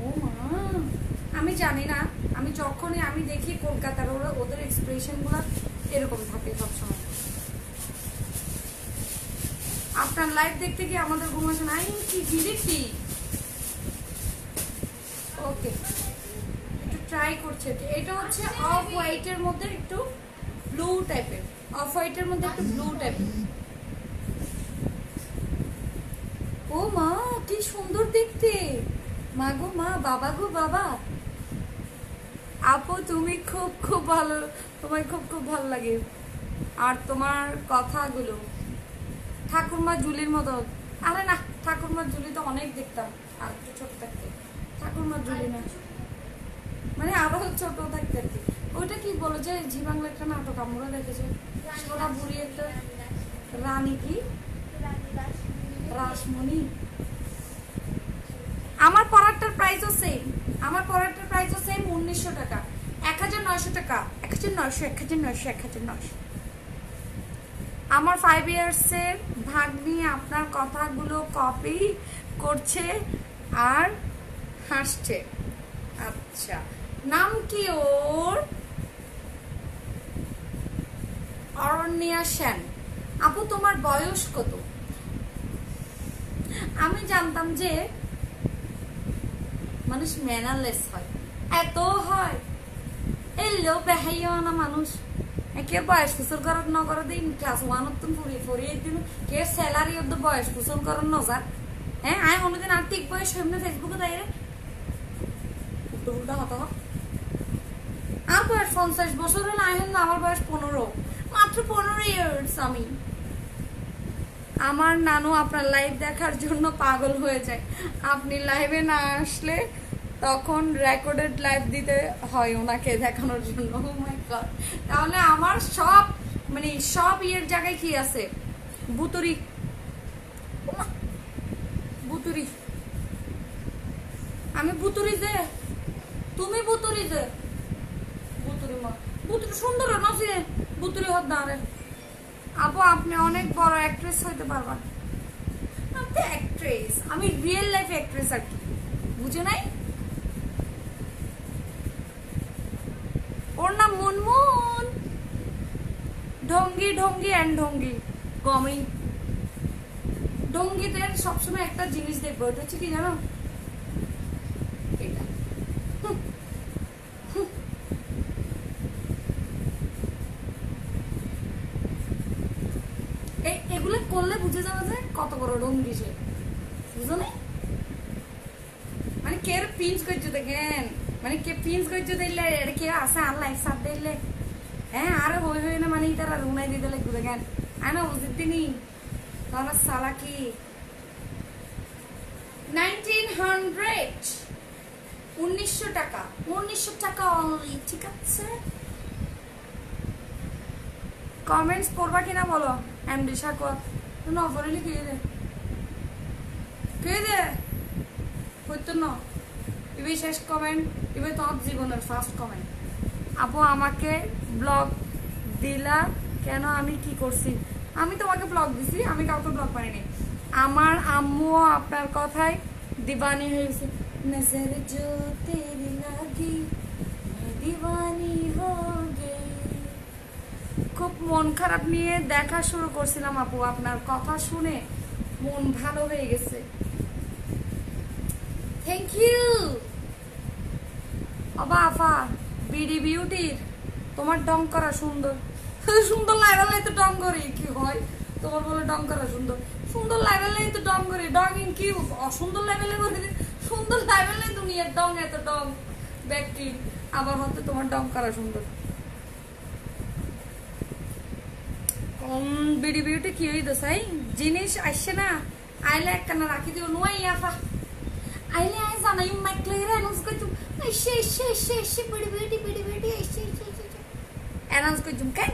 ও মা আমি জানি না, আমি যখনই আমি দেখি কলকাতার ওরা ওদের এক্সপ্রেশন গুলা এরকম থাকে সবসময়। আপনার লাইভ দেখতে গিয়ে আমাদের ঘুম আসে না, কি বিরক্তি। ওকে একটু ট্রাই করছে, এটা হচ্ছে অফ হোয়াইটের মধ্যে একটু ব্লু টাইপের, অফ হোয়াইটের মধ্যে একটু ব্লু টাইপের। ও মা কি সুন্দর দেখতে, মা গো মা, বাবা গো বাবা। আপু তুমি খুব খুব ভালো, তোমায় খুব খুব ভালো লাগে, আর তোমার কথাগুলো ঠাকুরমা জুলির মতো। আরে না, ঠাকুরমা জুলি তো অনেক দেখতাম আর একটু ছোট থাকতে, ঠাকুরমা জুলি না মানে আরো ছোট থাকতে আর কি। ওইটা কি বলো যে জি বাংলা একটা নাটক আমরা দেখেছি, সোনা বুড়ি একটা রানী, কি রাসমণি। আমার পড়াটার প্রাইসও সেম, আমার পড়াটার প্রাইসও সেম 1900 টাকা, 1900 টাকা, 1900 1900 1900। আমার 5 ইয়ার্সের ভাগ্নি আপনার কথাগুলো কপি করছে আর হাসছে। আচ্ছা নাম কি ওর? অরণ্যা সেন। আপু তোমার বয়স কত? আমি জানতাম যে মানুষ ম্যানারলেস হয়, এত হয় এলো বেহাইয়া না মানুষ, কে বয়স ফুসল করার ন করে দিন ক্লাস 1 তুম ফুরিয়ে দিন কে স্যালারি অফ দ্য বয়স ফুসল করার নজার হ্যাঁ আয় অনুদিন আর্থিক বয়স সামনে ফেসবুকে দেয় রে উল্টা হতো আমার বয়স 50 বছর হলে আয় হল আমার বয়স 15 মাত্র 15 ইয়ার্স আমি আমার নানু আপনার লাইভ দেখার জন্য পাগল হয়ে যায় আপনি লাইভে না আসলে তখন রেকর্ডেড লাইভ দিতে হয় ওনাকে দেখানোর জন্য ও মাই গড তাহলে আমার সব মানে সব ইয়ের জায়গায় কি আছে বুতুরি বুতুরি আমি বুতুরি যে তুমি বুতুরি যে বুতুরি মা বুতুরি সুন্দর না যে বুতুরি হত না রে আপু আপনি অনেক বড় অ্যাক্ট্রেস হইতে পারবেন আমি তো অ্যাক্ট্রেস আমি রিয়েল লাইফ অ্যাক্ট্রেস আর কি বুঝো নাই ওর নাম মুনমুন ঢঙ্গি ঢঙ্গি অ্যান্ড ঢঙ্গি কমি ঢঙ্গিদের সবসময় একটা জিনিস দেখবো ওটা হচ্ছে কি জানো এটা এগুলো করলে বুঝে যাওয়া যায় কত বড় ঢঙ্গি সে বুঝো না মানে কে পিঞ্চ করছো দেখেন মানে কে পিঞ্চ করছো দেখলে এটা কে আসে আল্লাহ একসাথ দেখলে হ্যাঁ আরে হয়ে না মানে তারা রুনাই দিতে লাগবে দেখেন আনা বুঝতে তিনি তোমার সালা কি 1900 টাকা 1900 টাকা অনলি ঠিক আছে কমেন্টস পড়বা কিনা বলো এমডি শাকত তুমি অফারলি কে দে হইতো না এবে শেষ কমেন্ট এবে তোমার জীবনের ফার্স্ট কমেন্ট আপু আমাকে ব্লগ দিলা কেন আমি কি করছি আমি তোমাকে ব্লগ দিছি আমি কাউকে ব্লগ পাইনি আমার আম্মুও আপনার কথায় দিবানি হয়েছে নজর जो तेरी लगी मैं दीवानी हो गई খুব মন খারাপ নিয়ে দেখা শুরু করছিলাম আপু আপনার কথা শুনে মন ভালো হয়ে গেছে থ্যাংক ইউ অবা আফা বিডি বিউটির তোমার ডং করা সুন্দর সুন্দর লাইভালে তো ডং করি কি হয় তোমার বলে ডং করা সুন্দর সুন্দর লাইভালে তো ডং করি ডগিং কি অসুন্দর লেভেলে করে সুন্দর লাইভালে দুনিয়ার ডং এত ডং ব্যক্তি আবার হতে তোমার ডং করা সুন্দর বিডি বিউটি কি হই দোসাই জিনিস আসছে না আইলে একটা না রাখি দিও নোয়াই আফা আইলে আই জানাই মাইক্লের অ্যানাউন্স করছুম এসে বিডি বিউটি এসে অ্যানাউন্স করছুম কেন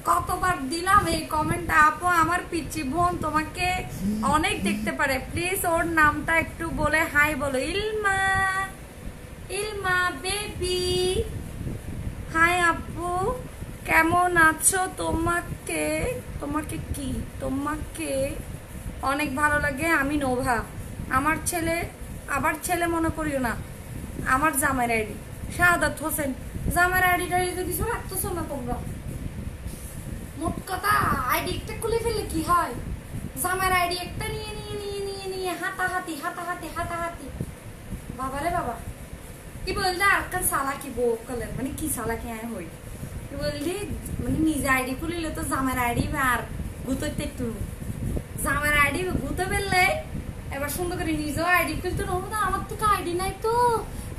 কতবার দিলাম এই কমেন্টটা আপু আমার পিচ্চি বোন তোমাকে অনেক দেখতে পারে প্লিজ ওর নামটা একটু বলে হাই বলো ইলমা ইলমা বেবি হাই আপু কেমন আছো তোমাকে তোমাকে কি তোমাকে অনেক ভালো লাগে আমি নোভা আমার ছেলে আবার ছেলে মনে করিও না আমার জামাইর আইডি শাহাদাত হোসেন জামাইর আইডিটা কিছু রাখতেছো না তোমরা মোট কথা আইডিটা খুলে ফেললে কি হয় জামাইর আইডি একটা নিয়ে হাতাহাতি বাবারে বাবা কি বললে আজকাল সালা কি বউ কলের মানে কি সালা কি আয় হই কি বললি মানে নিজে আইডি খুলিলে তো জামাইর আইডি আর গুতোতে একটু জামাইর আইডি গুতো ফেললে এবার সুন্দর করে নিজেও আইডি খুলতে নেবো না আমার থেকে আইডি নাই তো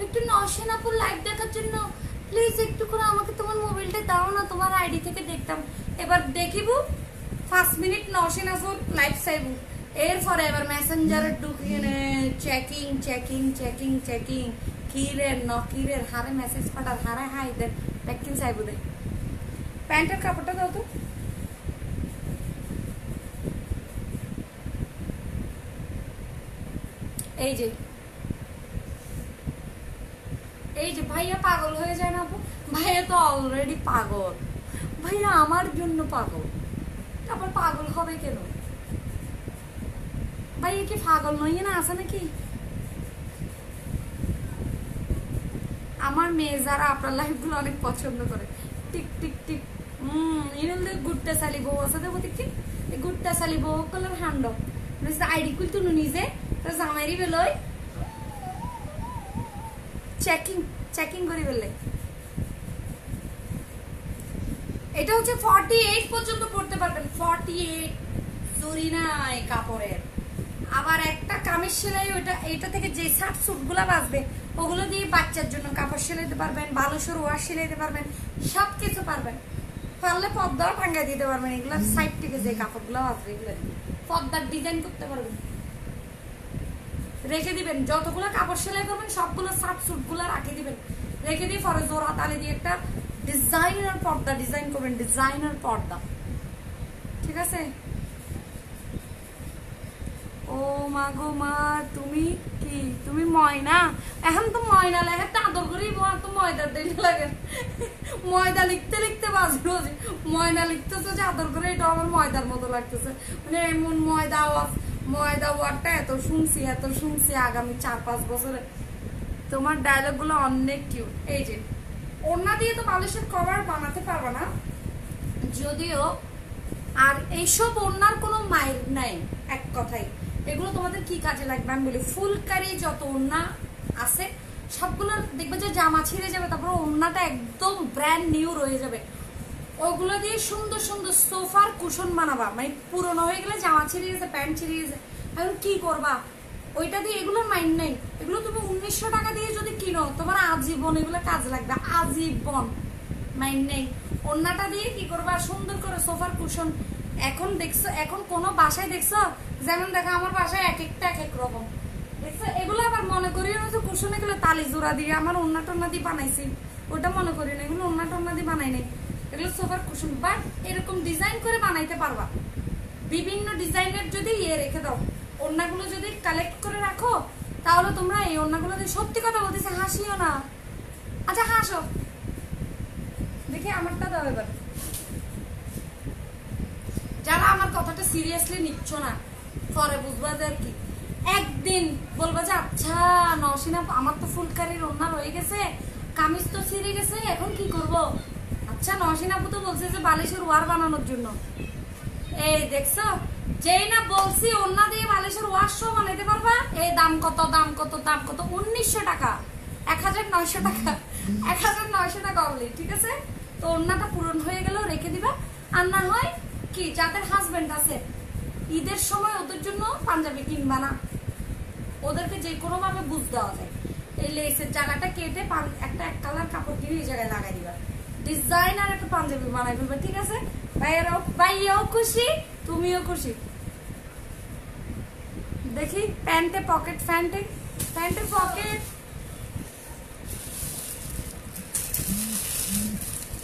একটু নশেন আপুর লাইভ দেখার জন্য প্লিজ একটু করে আমাকে তোমার মোবাইলটা দাও না তোমার আইডি থেকে দেখতাম এবার দেখিব 5 মিনিট নশেন আপুর লাইভ চাইব এরপরে এবার মেসেঞ্জারে ঢুকিয়ে চেকিং কিরের নকিরের হারে মেসেজ পাঠার হারে হাই দেন প্যাকিং চাইব দে প্যান্টের কাপড়টা দাও তো এই যে ভাইয়া পাগল হয়ে যায় না আপু ভাইয়া তো অলরেডি পাগল ভাইয়া আমার জন্য পাগল তারপর পাগল হবে কেন ভাইয়া কি পাগল নয় না আছে নাকি আমার মেয়ে যারা আপনার লাইফ গুলো অনেক পছন্দ করে টিক টিক টিক ইনলে গুডটা সালি বউ আছে দেখো দেখি গুডটা সালি বউ কলার হান্ড আইডি খুলতো নিজে জামাইরি বেলই চেকিং করে বেলে এটা হচ্ছে 48 পর্যন্ত পড়তে পারবেন, 48 জরি নাই কাপড়ের। আবার একটা কামিজ সেলাই, ওইটা এটা থেকে যে শার্ট স্যুট গুলা বাঁচবে ওগুলো দিয়ে বাচ্চার জন্য কাপড় সেলাইতে পারবেন, বালুসের ওয়াশ সেলাইতে পারবেন, সবকিছু পারবেন। পারলে পর্দাও টাঙ্গাই দিতে পারবেন, এগুলো সাইড থেকে যে কাপড়গুলো বাঁচবে এগুলো পর্দার ডিজাইন করতে পারবেন। রেখে দিবেন যতগুলো কাপড় সেলাই করবেন সবগুলো শার্ট স্যুট গুলা রাখে দিবেন, রেখে দিয়ে পরে জোড়া তালে দিয়ে একটা ডিজাইনার পর্দা ডিজাইন করবেন, ডিজাইনার পর্দা। ঠিক আছে? ও মা গো মা, তুমি কি তুমি ময়না? এখন তো ময়না লেখা তো আদর করেই তো ময়দা দিলে লাগে। ময়দা লিখতে লিখতে বাজলো যে ময়না লিখতেছে যে আদর করে, এটা আমার ময়দার মতো লাগতেছে। মানে এমন ময়দা আওয়াজ, ময়দা ওয়ার্ডটা এত শুনছি আগামী 4-5 বছরে। তোমার ডায়লগ গুলো অনেক কিউট। এই যে ওড়না দিয়ে তো বালিশের কভার বানাতে পারবে না যদিও, আর এইসব ওড়নার কোনো মাইর নাই এক কথাই। এগুলো তোমাদের কি কাজে লাগবে আমি বলি, ফুলকারি যত ওড়না আছে সবগুলো দেখবে যে জামা ছিঁড়ে যাবে, তারপর ওড়নাটা একদম ব্র্যান্ড নিউ রয়ে যাবে। ওগুলো দিয়ে সুন্দর সুন্দর সোফার কুশন বানাবা, মানে পুরনো হয়ে গেলে জামা ছিঁড়ে গেছে, প্যান্ট ছিঁড়ে গেছে, এখন কি করবা? ওইটা দিয়ে এগুলোর মাইন্ড নেই। এগুলো তুমি 1900 টাকা দিয়ে যদি কিনো তোমার আজীবন এগুলো কাজ লাগবে, আজীবন মাইন্ড নেই। ওড়নাটা দিয়ে কি করবা? সুন্দর করে সোফার কুশন। এখন দেখছো, এখন কোনো বাসায় দেখছো, যেমন দেখো আমার বাসায় এক একটা এক এক রকম দেখছো। এগুলো আবার মনে করি না যে কুশনে গেলে তালি জোড়া দিয়ে আমার ওড়না টোড়না দিয়ে বানাইছি, ওটা মনে করি না। এগুলো ওড়না টোড়না দিয়ে বানাই নাই, এগুলো সোফার কুশন। বাট এরকম ডিজাইন করে বানাইতে পারবা, বিভিন্ন ডিজাইনের যদি রেখে দাও, ওড়নাগুলো যদি কালেক্ট করে রাখো, তাহলে তোমরা এই ওড়নাগুলো দিয়ে, সত্যি কথা বলতেছে, হাসিও না। আচ্ছা হাসো দেখি, আমারটা দাও এবার। যারা আমার কথাটা সিরিয়াসলি নিচ্ছ না, পরে বুঝবা যে আর কি, একদিন বলবা যে আচ্ছা নওশিনা আমার তো ফুলকারির ওড়না রয়ে গেছে, কামিজ তো ছিঁড়ে গেছে, এখন কি করব? আচ্ছা নওশিনা আপু তো বলছে যে বালিশের ওয়ার বানানোর জন্য। এই দেখছো, যেই না বলছি ওড়না দিয়ে বালিশের ওয়াশ বানাইতে পারবা, এই দাম কত দাম কত দাম কত, 1900 টাকা, 1900 টাকা, 1900 টাকা অনলি। ঠিক আছে? তো ওড়নাটা পূরণ হয়ে গেল, রেখে দিবা। আর না হয় কি, যাদের হাজবেন্ড আছে ঈদের সময় ওদের জন্য পাঞ্জাবি কিনবা না, ওদেরকে যে কোনো ভাবে বুঝ দেওয়া যায়। এই লেসের জায়গাটা কেটে একটা এক কালার কাপড় কিনে এই জায়গায় লাগাই দিবা, ডিজাইনার একটা পাঞ্জাবি বানাই ফেলবা। ঠিক আছে? ভাইয়াও খুশি, তুমিও খুশি। দেখি প্যান্টে পকেট, প্যান্টে পকেট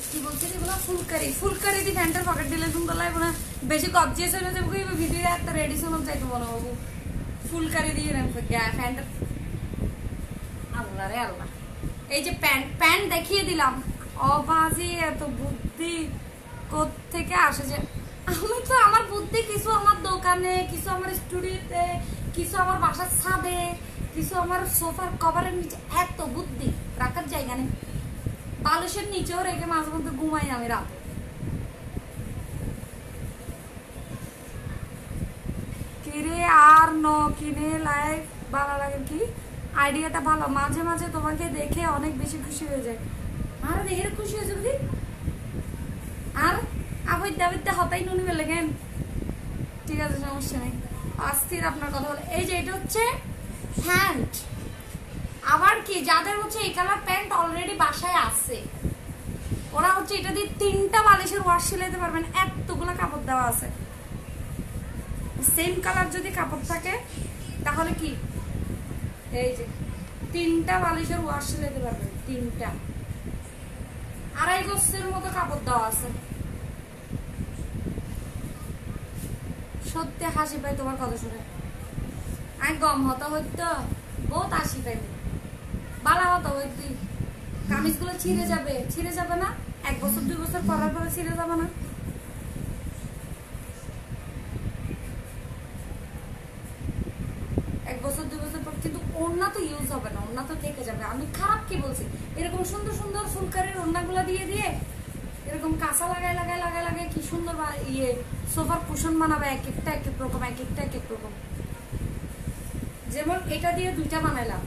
কি বলছে এগুলো? ফুলকারি দি প্যান্টের পকেট দিলে সুন্দর লাগবে না? বেশি গবজিয়াস হয়ে যাবে ভিডিও একটা রেডি শোনাম চাইতো মনে বাবু, ফুলকারি দিয়ে প্যান্টের। আল্লাহ রে আল্লাহ, এই যে প্যান্ট দেখিয়ে দিলাম। অবাজি এত বুদ্ধি কোত্থেকে আসে যে, আমি তো আমার বুদ্ধি কিছু আমার দোকানে, কিছু আমার স্টুডিওতে, কিছু আমার বাসার ছাদে, কিছু আমার সোফার কভারের নিচে। এত বুদ্ধি রাখার জায়গা নেই, বালিশের নিচেও রেখে মাঝে মধ্যে ঘুমাই আমি রাতে। কিরে আর কিনে লাইফ ভালো লাগে কি? আইডিয়াটা ভালো, মাঝে মাঝে তোমাকে দেখে অনেক বেশি খুশি হয়ে যায়। আর দেখে খুশি হয়েছে বুঝি, আর আবৈদ্যা হতাই নুনি বেলে কেন? ঠিক আছে, সমস্যা নেই, অস্থির আপনার কথা বলে। এই যে এটা হচ্ছে প্যান্ট। আবার কি, যাদের হচ্ছে এই কালার প্যান্ট অলরেডি বাসায় আছে, ওরা হচ্ছে এটা দিয়ে 3টা বালিশের ওয়াশ সিলাইতে পারবেন, এতগুলো কাপড় দেওয়া আছে। সেম কালার যদি কাপড় থাকে তাহলে কি, এই যে 3টা বালিশের ওয়াশ সিলাইতে পারবেন, 3টা। 2.5 গজের মতো কাপড় দেওয়া আছে। সত্যি হাসি পাই তোমার কথা শুনে, আমি গম হতা হইতো বহুত হাসি পাই, বালা হতা হইতি। কামিজগুলো ছিঁড়ে যাবে না? 1 বছর 2 বছর পরার পরে ছিঁড়ে যাবে না? কিন্তু ওড়না তো ইউজ হবে না, ওড়না তো থেকে যাবে। আমি খারাপ কি বলছি? এরকম সুন্দর সুন্দর ফুলকারির ওড়নাগুলো দিয়ে এরকম কাঁচা লাগাই কি সুন্দর সোফার কুশন বানাবে, এক একটা এক এক রকম, এক রকম। যেমন এটা দিয়ে 2টা বানাইলাম,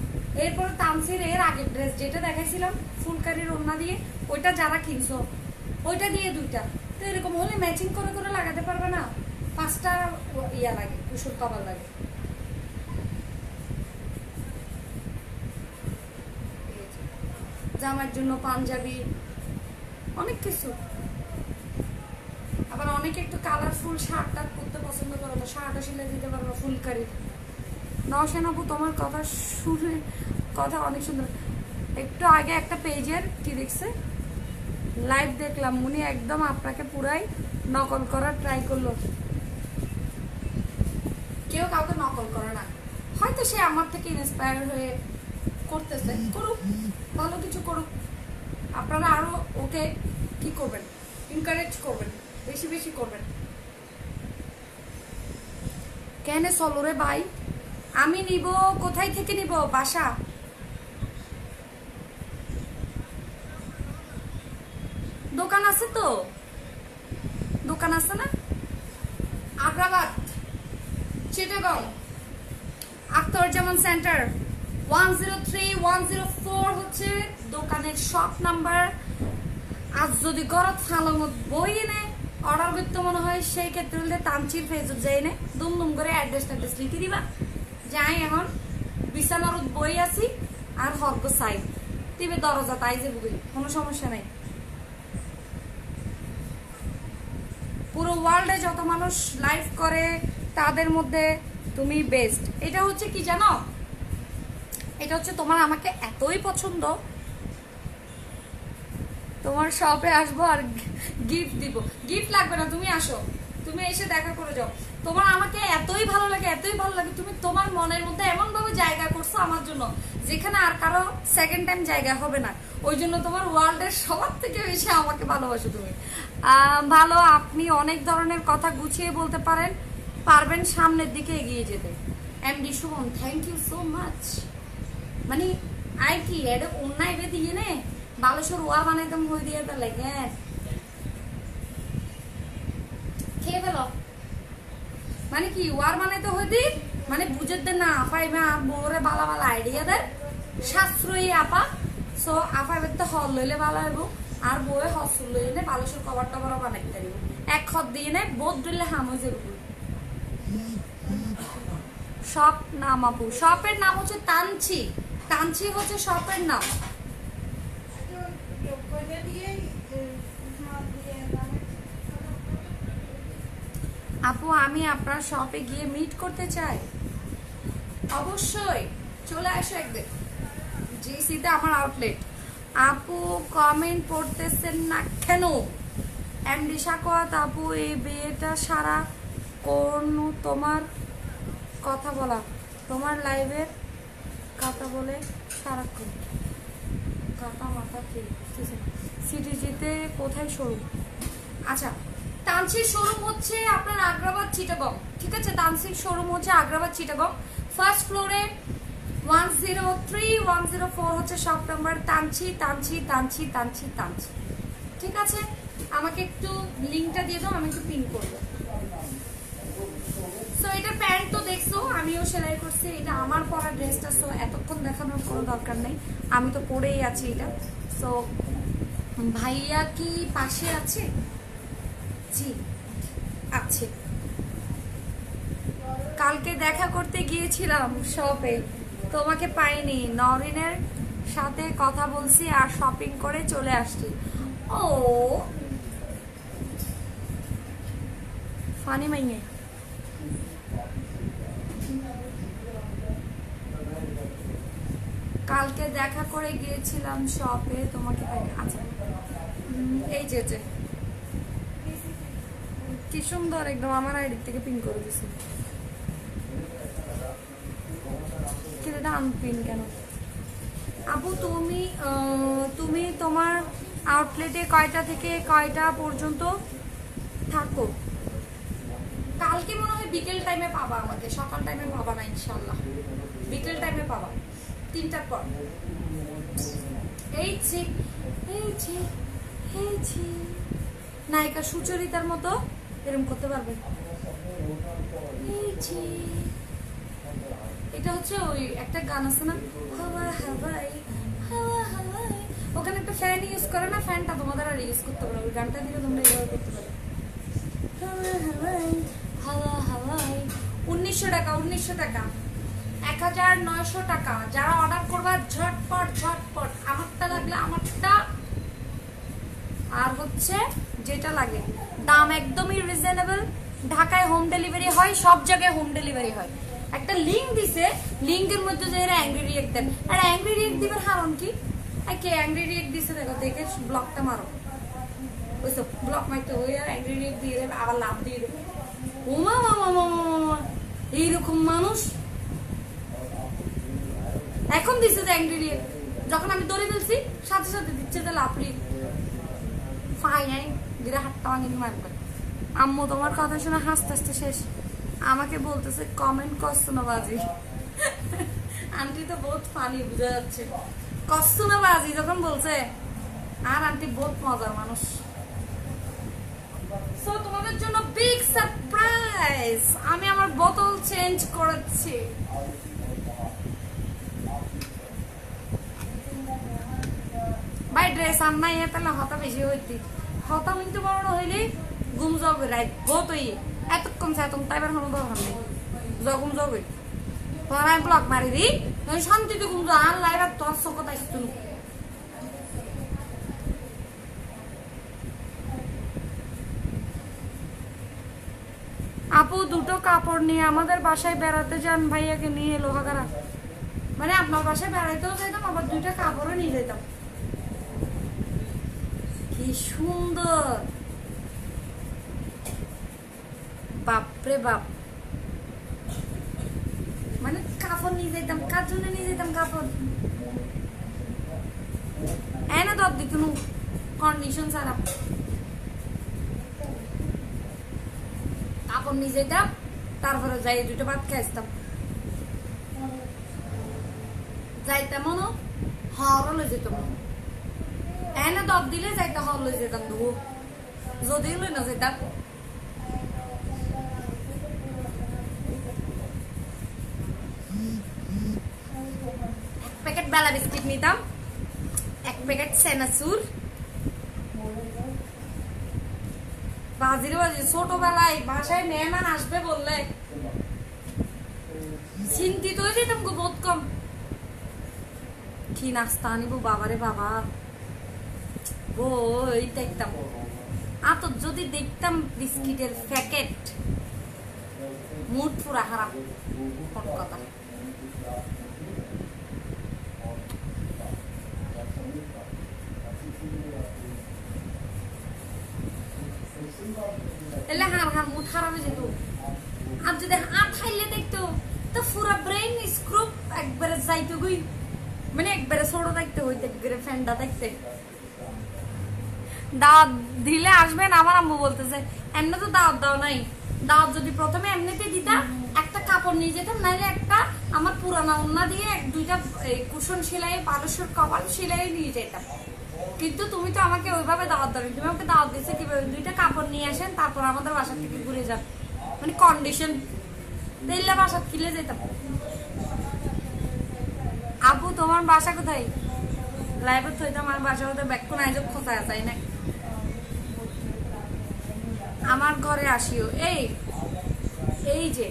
এরপর তানসির এর আগের ড্রেস যেটা দেখাইছিলাম ফুলকারির ওড়না দিয়ে, ওইটা যারা কিনছো ওইটা দিয়ে দুইটা, তো এরকম হলে ম্যাচিং করে করে লাগাতে পারবে না, 5টা ইয়া লাগে, কুশল কভার লাগে। জামার জন্য পাঞ্জাবি, অনেক কিছু। আবার অনেকে একটু কালারফুল শার্ট টার্ট পরতে পছন্দ করো, তো শার্টও সিলাই দিতে পারবো ফুলকারি। নওশান আপু তোমার কথা শুনে কথা অনেক সুন্দর। একটু আগে একটা পেজের কি দেখছে লাইভ দেখলাম, উনি একদম আপনাকে পুরাই নকল করার ট্রাই করলো। কেউ কাউকে নকল করে না, হয়তো সে আমার থেকে ইন্সপায়ার হয়ে করতেছে, করুক, ভালো কিছু করুক। আপনারা আরো ওকে কি করবেন, এনকারেজ করবেন, বেশি বেশি করবেন। কেন চলো রে ভাই, আমি নিব, কোথায় থেকে নিব, বাসা? দোকান আছে তো, দোকান আছে না? আগ্রাবাদ, চিটাগং, আখতারুজ্জামান সেন্টার 103-104 হচ্ছে দোকানের শপ নাম্বার। আজ যদি গরত ফালামত বই এনে অর্ডার করতে মনে হয়, সেই ক্ষেত্রে হলে তানচির ফেসবুক যাই এনে দুম করে অ্যাড্রেস ট্যাড্রেস লিখে দিবা, যাই এখন বিছানার বই আছি আর হক সাই দিবে দরজা, তাই যে বুঝি কোনো সমস্যা নাই। পুরো ওয়ার্ল্ডে যত মানুষ লাইভ করে তাদের মধ্যে তুমি বেস্ট। এটা হচ্ছে কি জানো, এটা হচ্ছে তোমার আমাকে এতই পছন্দ, তোমার শপে আসবো আর গিফট দিব। গিফট লাগবে না, তুমি আসো, তুমি এসে দেখা করে যাও। তোমার আমাকে এতই ভালো লাগে, এতই ভালো লাগে, তুমি তোমার মনের মধ্যে এমন ভাবে জায়গা করছো আমার জন্য যেখানে আর কারো সেকেন্ড টাইম জায়গা হবে না। ওই জন্য তোমার ওয়ার্ল্ডের সবার থেকে বেশি আমাকে ভালোবাসো তুমি। ভালো, আপনি অনেক ধরনের কথা গুছিয়ে বলতে পারবেন সামনের দিকে এগিয়ে যেতে। MD Suman, thank you so much. মানে আই কি এটা অন্যায় বে দিয়ে নে বালেশ্বর ওয়ার বানাইতাম হয়ে দিয়ে তাহলে খেয়ে ফেলো, মানে কি ওয়ার বানাইতে হয়ে দি, মানে বুঝে দে না আপাইবা বউরে বালা বালা আইডিয়া দেয় সাশ্রয়ী আপা। সো আপাইবে তো হল লইলে ভালো হইব, আর বউয়ে হসুল লইলে নে বালেশ্বর কভার টভারও বানাইতে পারিব। এক খত দিয়ে নে বোধ দিলে হাম হয়ে যাবে। শপ নাম আপু, শপের নাম হচ্ছে তানচি, তানচি হচ্ছে শপের নাম। আপু আমি আপনার শপে গিয়ে মিট করতে চাই, অবশ্যই চলে আসো একদিন, জিসিতে আমার আউটলেট। আপু কমেন্ট পড়তেছেন না কেন? এমডি সাকোয়াত আপু, এই বিয়েটা সারা কোন তোমার কথা বলা, তোমার লাইভের কথা বলে সারাক্ষণ কাটা মাথা খেয়ে। সিটিজিতে কোথায় শোরুম? আচ্ছা, তানসির শোরুম হচ্ছে আপনার আগ্রাবাদ চিটাগং, ঠিক আছে? তানসির শোরুম হচ্ছে আগ্রাবাদ চিটাগং, ফার্স্ট ফ্লোরে 103-104 হচ্ছে শপ নাম্বার। তানচি তানচি তানচি তানচি তানচি, ঠিক আছে? আমাকে একটু লিংকটা দিয়ে দাও, আমি একটু পিন করবো। সো এটা প্যান্ট তো দেখছো, আমিও সেলাই করছি, এটা আমার পরা ড্রেসটা। সো এতক্ষণ দেখানোর কোনো দরকার নেই, আমি তো পরেই আছি এটা। সো ভাইয়া কি পাশে আছে? জি আছে। কালকে দেখা করতে গিয়েছিলাম শপে, তোমাকে পাইনি, নরিনের সাথে কথা বলছি আর শপিং করে চলে আসছি। ও ফানি মাইনে, কালকে দেখা করে গিয়েছিলাম শপে, তোমাকে পাইনি। আচ্ছা এই যে কি সুন্দর, একদম আমার আইডি থেকে পিন করে দিছি। এটা আনপিন কেন? আপু তুমি তোমার আউটলেটে কয়টা থেকে কয়টা পর্যন্ত থাকো? কালকে মনে হয় বিকেল টাইমে পাবা আমাকে, সকাল টাইমে পাবা না ইনশাল্লাহ, বিকেল টাইমে পাবা 3টার পর। এই নায়িকা সুচরিতার মতো এরকম করতে পারবে। এটা হচ্ছে ওই একটা গান আছে না, হাওয়া হাওয়াই হাওয়া হাওয়াই ওখানে একটা ফ্যান ইউজ করে না, ফ্যানটা তোমাদের আর ইউজ করতে পারো, ওই গানটা দিলে তোমরা ইউজ করতে পারো। হাওয়া হাওয়াই 1900 টাকা, 1900 টাকা, 1900 টাকা। যারা অর্ডার করবা ঝটপট ঝটপট, আমারটা লাগলে আমারটা, আর হচ্ছে যেটা লাগে। দাম একদমই রিজনেবল। ঢাকায় হোম ডেলিভারি হয়, সব জায়গায় হোম ডেলিভারি হয়। একটা লিঙ্ক দিছে, লিঙ্কের মধ্যে যে এরা অ্যাংরি রিয়েক্ট দেন, আর অ্যাংরি রিয়েক্ট দিবার কারণ কি? কে অ্যাংরি রিয়েক্ট দিছে দেখো, দেখে ব্লকটা মারো, ওইসব ব্লক মারতে হয়ে আর অ্যাংরি রিয়েক্ট দিয়ে দেবে, আবার লাভ দিয়ে দেবে। ওমা মামা মামা, এইরকম মানুষ এখন দিচ্ছে যে অ্যাংরি রিয়েক্ট, যখন আমি দৌড়ে ফেলছি সাথে সাথে দিচ্ছে যে লাভ রিয়েক্ট। ফাইন দিলে হাতটা ভাঙিয়ে মারবে। আম্মু তোমার কথা শুনে হাসতে হাসতে শেষ, আমাকে বলতেছে কমেন্ট করছো না বাজি। আন্টি তো বহুত ফানি, বুঝা যাচ্ছে করছো না বাজি যখন বলছে, আর আন্টি বহুত মজার মানুষ। সো তোমাদের জন্য বিগ সারপ্রাইজ, আমি আমার বোতল চেঞ্জ করেছি। ভাই ড্রেস আর নাই তাহলে হতা বেশি হইতি, হতা মিনতে বড় হইলে ঘুম যাবে রাইট বহুত হই, এতক্ষণ চাইতাম তাইবার কোনো দরকার নেই, যখন যাবে তোর আমি ব্লক মারি দি, শান্তিতে ঘুম যা, আর লাইবার তোর চোখত আসতো। আপু দুটো কাপড় নিয়ে আমাদের বাসায় বেড়াতে যান, ভাইয়াকে নিয়ে লোহাগাড়া, মানে আপনার বাসায় বেড়াইতেও যাইতাম, আবার দুইটা কাপড়ও নিয়ে যেতাম। কি সুন্দর, বাপরে বাপ, মানে কাপড় নিয়ে যেতাম, কার জন্য নিয়ে যেতাম কাপড়, এনে দর দিত কন্ডিশন ছাড়া কাপড় নিয়ে যেতাম, তারপরে যাই দুটো ভাত খেয়ে আসতাম, যাইতাম মনো হর লই যেতাম, এনে দর দিলে যাইতে হর লই যেতাম, দেবো যদি লই না যেতাম। প্যাকেট বেলা বিস্কিট নিতাম, এক প্যাকেট সেনাসুর, বাজির বাজি ছোটবেলায় বাসায় মেহমান আসবে বললে চিন্তিত হয়ে যেতাম গো বহুত কম, কি নাস্তা আনিব বাবারে বাবা, বই দেখতাম। আর তো যদি দেখতাম বিস্কিটের প্যাকেট, মুড পুরা হারাম, কোন কথা। এলে হার হার মুড খারাপ হয়ে যেত, আর যদি হাত খাইলে দেখতো তো পুরা ব্রেন স্ক্রুপ একবারে যাইতো গই, মানে একবারে ছোট দেখতে হইতে, একবারে ফ্যান্ডা দেখতে। দাওয়াত দিলে আসবেন, আমার আম্মু বলতেছে এমনি তো দাওয়াত দাও নাই, দাওয়াত যদি প্রথমে এমনিতে দিতা একটা কাপড় নিয়ে যেতাম, নাইলে একটা আমার পুরানা ওন্না দিয়ে দুইটা কুশন সেলাই, পারস্যর কপাল সেলাই নিয়ে যেতাম। কিন্তু তুমি তো আমাকে ওইভাবে দাওয়াত দাও, তুমি আমাকে দাওয়াত দিচ্ছে কিভাবে, দুইটা কাপড় নিয়ে আসেন তারপর আমাদের বাসা থেকে ঘুরে যান, মানে কন্ডিশন দিলে বাসা কিলে যেতাম। আপু তোমার বাসা কোথায়? লাইভে তো আমার বাসা হতে ব্যাকুন আয়োজক কোথায় আছে না, আমার ঘরে আসিও। এই যে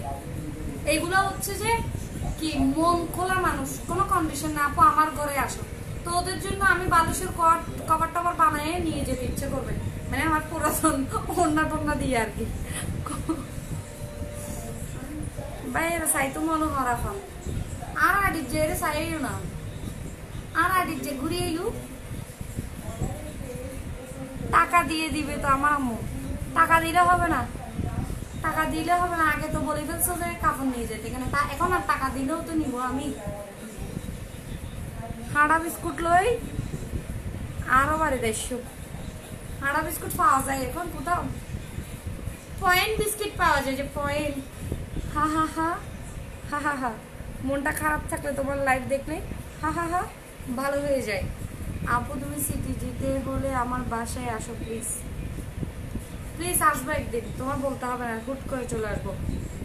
এইগুলো হচ্ছে যে কি মন খোলা মানুষ, কোনো কন্ডিশন না, আপু আমার ঘরে আসো, তো ওদের জন্য আমি বালুশের কভার টভার বানিয়ে নিয়ে যেতে ইচ্ছে করবে, মানে আমার পুরাতন ওড়না টোন্না দিয়ে আর কি। ভাই এরা সাইতো মনে হরা ফল, আর আডির যে এরা সাইও না, আর আডির যে ঘুরিয়ে টাকা দিয়ে দিবে তো আমার আম্মু, টাকা দিলে হবে না, টাকা দিলে হবে না, আগে তো বলে ফেলছো যে কাপড় নিয়ে যেতে, এখানে এখন আর টাকা দিলেও তো নিবো আমি। হাড়া বিস্কুট লই আরো বাড়ি দেড়শো, হাড়া বিস্কুট পাওয়া যায় এখন কোথাও, পয়েন্ট বিস্কিট পাওয়া যায়, যে পয়েন্ট, হা হা হা হা হা হা, মনটা খারাপ থাকলে তোমার লাইভ দেখলে হা হা হা ভালো হয়ে যায়। আপু তুমি সিটি যেতে হলে আমার বাসায় আসো প্লিজ, প্লিজ আসবো একদিন, তোমার বলতে হবে না, হুট করে চলে আসবো,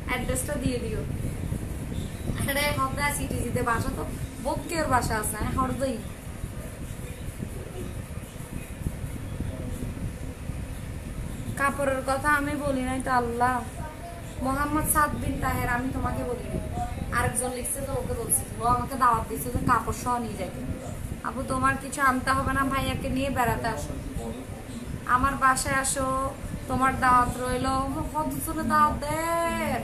অ্যাড্রেসটা দিয়ে দিও। আরে হবে সিটি যেতে বাসা তো বোকের বাসা আছে, হরদই কাপড়ের কথা আমি বলি নাই তো আল্লাহ। মোহাম্মদ সাদ বিন তাহের, আমি তোমাকে বলি নাই, আরেকজন লিখছে তো ওকে বলছে, ও আমাকে দাওয়াত দিচ্ছে যে কাপড় সহ নিয়ে যাবে। আপু তোমার কিছু আনতে হবে না, ভাইয়াকে নিয়ে বেড়াতে আসো, আমার বাসায় আসো, তোমার দাওয়াত রইল। কতজনে দাওয়াত দেয়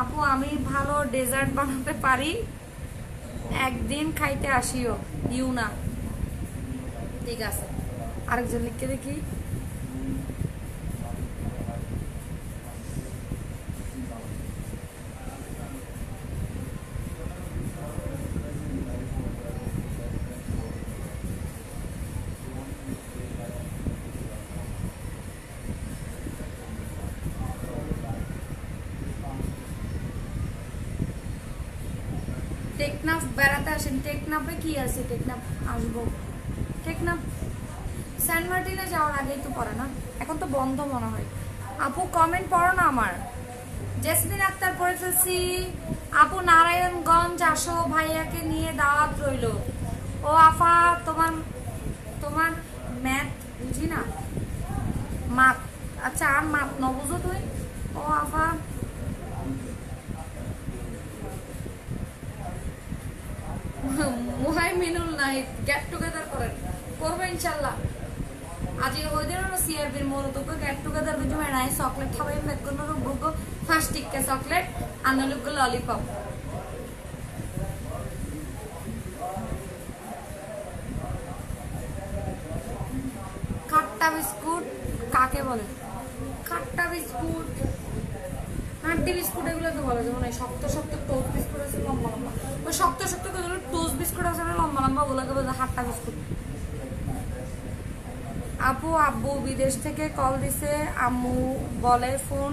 আপু, আমি ভালো ডেজার্ট বানাতে পারি, একদিন খাইতে আসিও। ইউনা, ঠিক আছে। আরেকজন লিখতে দেখি, টেকনাফ বেড়াতে আসেন। টেকনাফে কি আছে? টেকনাফ আসবো। টেকনাফ সেন্ট মার্টিনে যাওয়ার আগেই তো পড়ে না, এখন তো বন্ধ মনে হয়। আপু কমেন্ট পড়ো না আমার। জেসমিন আক্তার পড়ে ফেলছি। আপু নারায়ণগঞ্জ আসো, ভাইয়াকে নিয়ে দাওয়াত রইল। ও আফা, তোমার তোমার ম্যাথ বুঝি না, মাত, আচ্ছা আর মাত ন বুঝো তুই। ও আফা, মুহাইমিনুল নাহিদ গেট টুগেদার করেন, করবো ইনশাল্লাহ। আজ ওই দিন সিআরবির মূলত গেট টুগেদার বুঝো নাই, চকলেট খাবাই মেঘগুলো বুগো, ফার্স্ট টিক্কা চকলেট, আনলুগ ললিপপ। খাট্টা বিস্কুট কাকে বলে? খাট্টা বিস্কুট, হাড্ডি বিস্কুট এগুলো তো বলে, যেমন শক্ত শক্ত টোস্ট বিস্কুট আছে লম্বা লম্বা, ওই শক্ত শক্ত টোস্ট বিস্কুট আছে লম্বা লম্বা, ওগুলোকে বলে হাট্টা বিস্কুট। আপু আব্বু বিদেশ থেকে কল দিছে, আম্মু বলে ফোন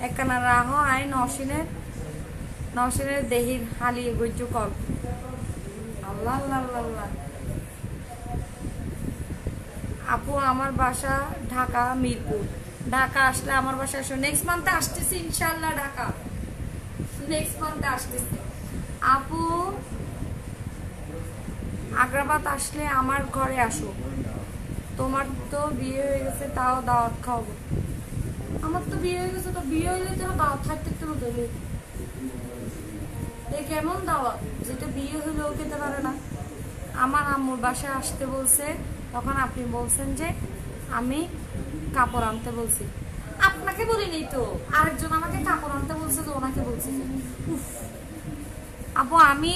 একখানা রাহ আই নওশিনের দেহির হালিয়ে গজ্জ কল। আল্লাহ আল্লাহ আল্লাহ। আপু আমার বাসা ঢাকা মিরপুর, ঢাকা আসলে আমার বাসায় আসো। নেক্সট মান্থে আসতেছি ইনশাল্লাহ, ঢাকা নেক্সট মান্থে আসতেছি। আপু আগ্রাবাদ আসলে আমার ঘরে আসো, তোমার তো বিয়ে হয়ে গেছে, তাও দাওয়াত খাওয়াবো। আমার তো বিয়ে হয়ে গেছে, তো বিয়ে হইলে তো দাওয়াত থাকতে তো এই কেমন দাওয়াত, যেটা বিয়ে হইলেও খেতে পারে না। আমার আম্মুর বাসায় আসতে বলছে, তখন আপনি বলছেন যে আমি কাপড় আনতে বলছি। আপনাকে বলিনি তো, আরেকজন আমাকে কাপড় আনতে বলছে, তো ওনাকে বলছি। আপু আমি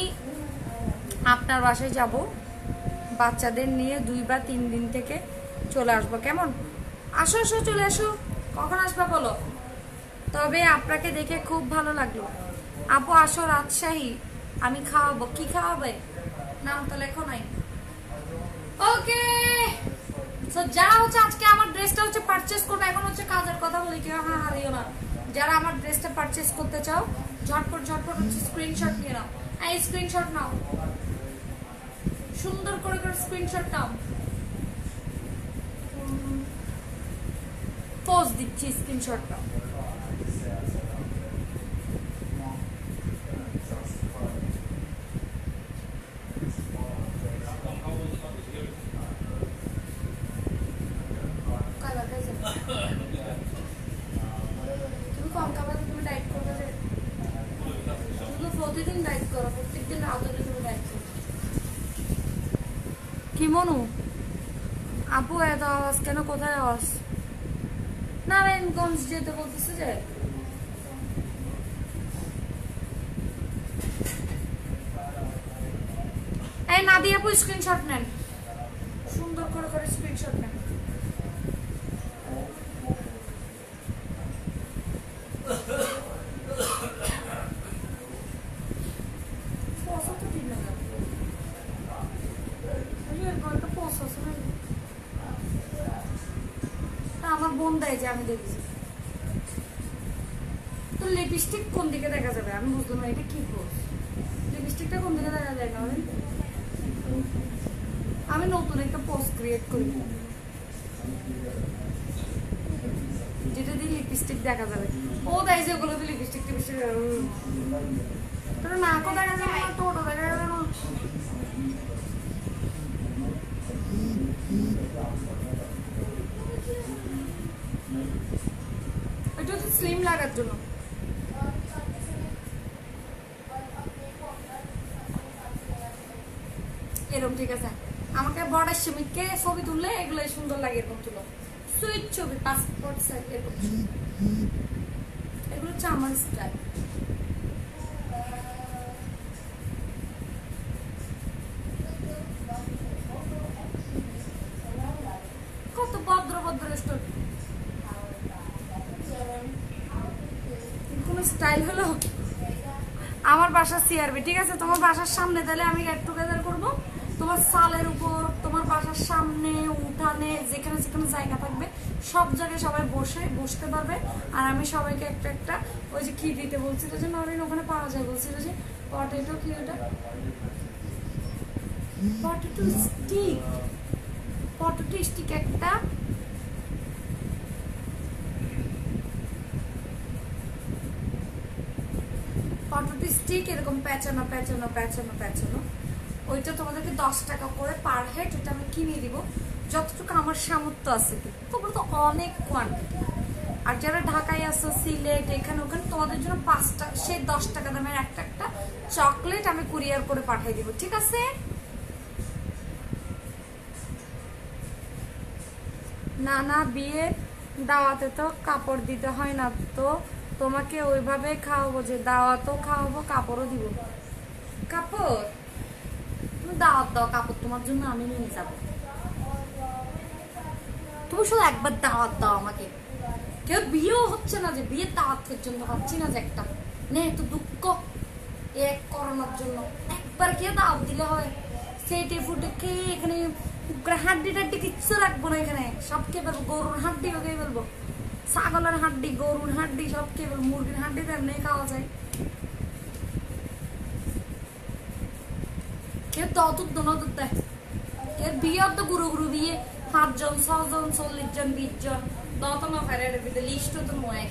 আপনার বাসায় যাব, বাচ্চাদের নিয়ে 2 বা 3 দিন থেকে চলে আসবো, কেমন? আসো আসো, চলে আসো, কখন আসবা বলো। তবে আপনাকে দেখে খুব ভালো লাগলো। আপু আসো রাজশাহী, আমি খাওয়াবো। কি খাওয়াবে? নাম তো লেখো নাই। ওকে, তো যারা হচ্ছে আজকে আমার ড্রেসটা হচ্ছে পারচেজ করবে, এখন হচ্ছে কাজের কথা বলি, কেউ হারিও না। যারা আমার ড্রেসটা পারচেজ করতে চাও, ঝটপট ঝটপট হচ্ছে স্ক্রিনশট নিয়ে নাও। এই স্ক্রিনশট নাও, সুন্দর করে করে স্ক্রিনশট নাও, পোস্ট দিচ্ছি, স্ক্রিনশট নাও। তুমি কম খাবার, তুমি ডায়েট করবে, তুমি প্রতিদিন ডায়েট করো, প্রত্যেকদিন রাতে তুমি ডায়েট করো। কি মনু আপু এত আওয়াজ কেন? কোথায় আওয়াজ? নারায়ণগঞ্জ যেতে বলতেছে যে। এই নাদিয়া আপু স্ক্রিনশট নেন, সুন্দর করে করে স্ক্রিনশট নেন। আমার বোন দেয় যে, আমি দেখছি। তো লিপস্টিক কোন দিকে দেখা যাবে আমি বুঝলাম না, এটা কি পোস্ট? লিপস্টিকটা কোন দিকে দেখা যায় না? আমি নতুন একটা পোস্ট ক্রিয়েট করি যেটা দিয়ে লিপস্টিক দেখা যাবে। ও দেয় যে ওগুলো দিয়ে লিপস্টিক টিপস্টিক, তোর নাকও দেখা যাবে না, টোটো দেখা যাবে না। এরকম ঠিক আছে। আমাকে বর্ডার সিমিটকে ছবি তুললে এগুলো সুন্দর লাগে, এরকম তুলো সুইট ছবি, পাসপোর্ট সাইজ এরকম। এগুলো হচ্ছে আমার স্টাইল। কত ভদ্র ভদ্র স্টোর, কোন স্টাইল হলো। আমার বাসা সিআরবি, ঠিক আছে? তোমার বাসার সামনে তাহলে আমি গেট টুগেদার করবো। তোমার সালের উপর, তোমার বাসার সামনে, উঠানে, যেখানে যেখানে জায়গা থাকবে সব জায়গায় সবাই বসতে পারবে। আর আমি সবাইকে একটা একটা ওই যে কি দিতে বলছিল যে নরিন, ওখানে পাওয়া যায় বলছিল যে পটেটো, কি ওটা পটেটো স্টিক, পটেটো স্টিক একটা, পটেটো স্টিক এরকম পেঁচানো পেঁচানো পেঁচানো পেঁচানো, ওইটা তোমাদেরকে 10 টাকা করে পার হেড, ওটা আমি কিনে দিব যতটুকু আমার সামর্থ্য আছে। তোমরা তো অনেক কোয়ান্টিটি, আর যারা ঢাকায় আসো, সিলেট, এখানে ওখানে, তোমাদের জন্য 5টা, সে 10 টাকা দামের একটা একটা চকলেট আমি কুরিয়ার করে পাঠিয়ে দিব, ঠিক আছে? না না, বিয়ে দাওয়াতে তো কাপড় দিতে হয় না, তো তোমাকে ওইভাবে খাওয়াবো যে দাওয়াতও খাওয়াবো, কাপড়ও দিব। কাপড় তুমি দাওয়াত দাও, কাপড় তোমার জন্য আমি নিয়ে যাবো। তুমি শুধু একবার দাওয়াত দাও আমাকে। কেউ বিয়েও হচ্ছে না যে বিয়ের দাওয়াতের জন্য পাচ্ছি না যে একটা, নে একটু দুঃখ এক করোনার জন্য একবার কেউ দাওয়াত দিলে হয়। সেটে ফুটে কে এখানে হাড্ডি টাড্ডি কিচ্ছু রাখবো না, এখানে সব কে বলবো, গরুর হাড্ডি ওকে বলবো, ছাগলের হাড্ডি, গরুর হাড্ডি সব কে বলবো, মুরগির হাড্ডি তো এমনি খাওয়া যায়। কেউ দতুর দনতুর দেয়, কেউ বিয়ে তো গুরু গুরু বিয়ে 5 জন 6 জন 40 জন 20 জন দত না ফেরার ভিতরে লিস্ট তো নয়।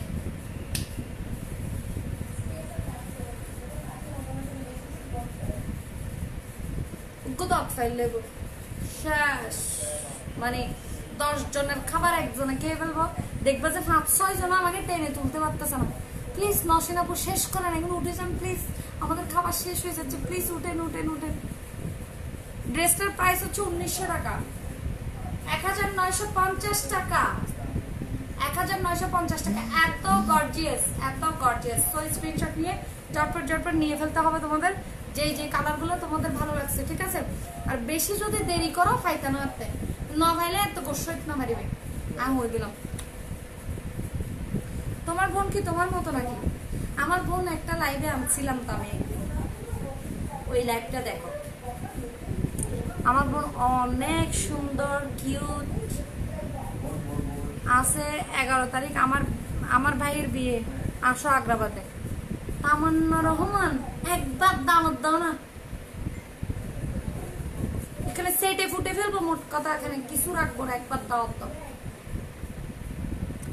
দত ফেললে শেষ, মানে 10 জনের খাবার একজনে খেয়ে ফেলবো, দেখবে যে 5-6 জন আমাকে টেনে তুলতে পারতেছে না। প্লিজ নসিন আপু শেষ করেন, এখন উঠে যান প্লিজ, আমাদের খাবার শেষ হয়ে যাচ্ছে, প্লিজ উঠেন উঠেন উঠেন। ড্রেসটার প্রাইস হচ্ছে 1900 টাকা, 1950 টাকা, 1950 টাকা। এত গর্জিয়াস, এত গর্জিয়াস। সো স্ক্রিনশট নিয়ে জটপট জটপট নিয়ে ফেলতে হবে তোমাদের, যেই যে কালারগুলো তোমাদের ভালো লাগছে, ঠিক আছে? আর বেশি যদি দেরি করো ফাইতা না হাতে না ভাইলে এত গোসইত না মারিবে। আমি হয়ে দিলাম। তোমার বোন কি তোমার মতো নাকি? আমার বোন একটা লাইভে আনছিলাম তো আমি, ওই লাইভটা দেখো। আমার বোন অনেক সুন্দর, কিউট আছে। 11 তারিখ আমার ভাইয়ের বিয়ে, আসো আগ্রাবাদে। তামান্না রহমান একবার দাওয়াত দাও না, এখানে সেটে ফুটে ফেলবো, মোট কথা এখানে কিছু রাখবো না, একবার দাওয়াত দাও।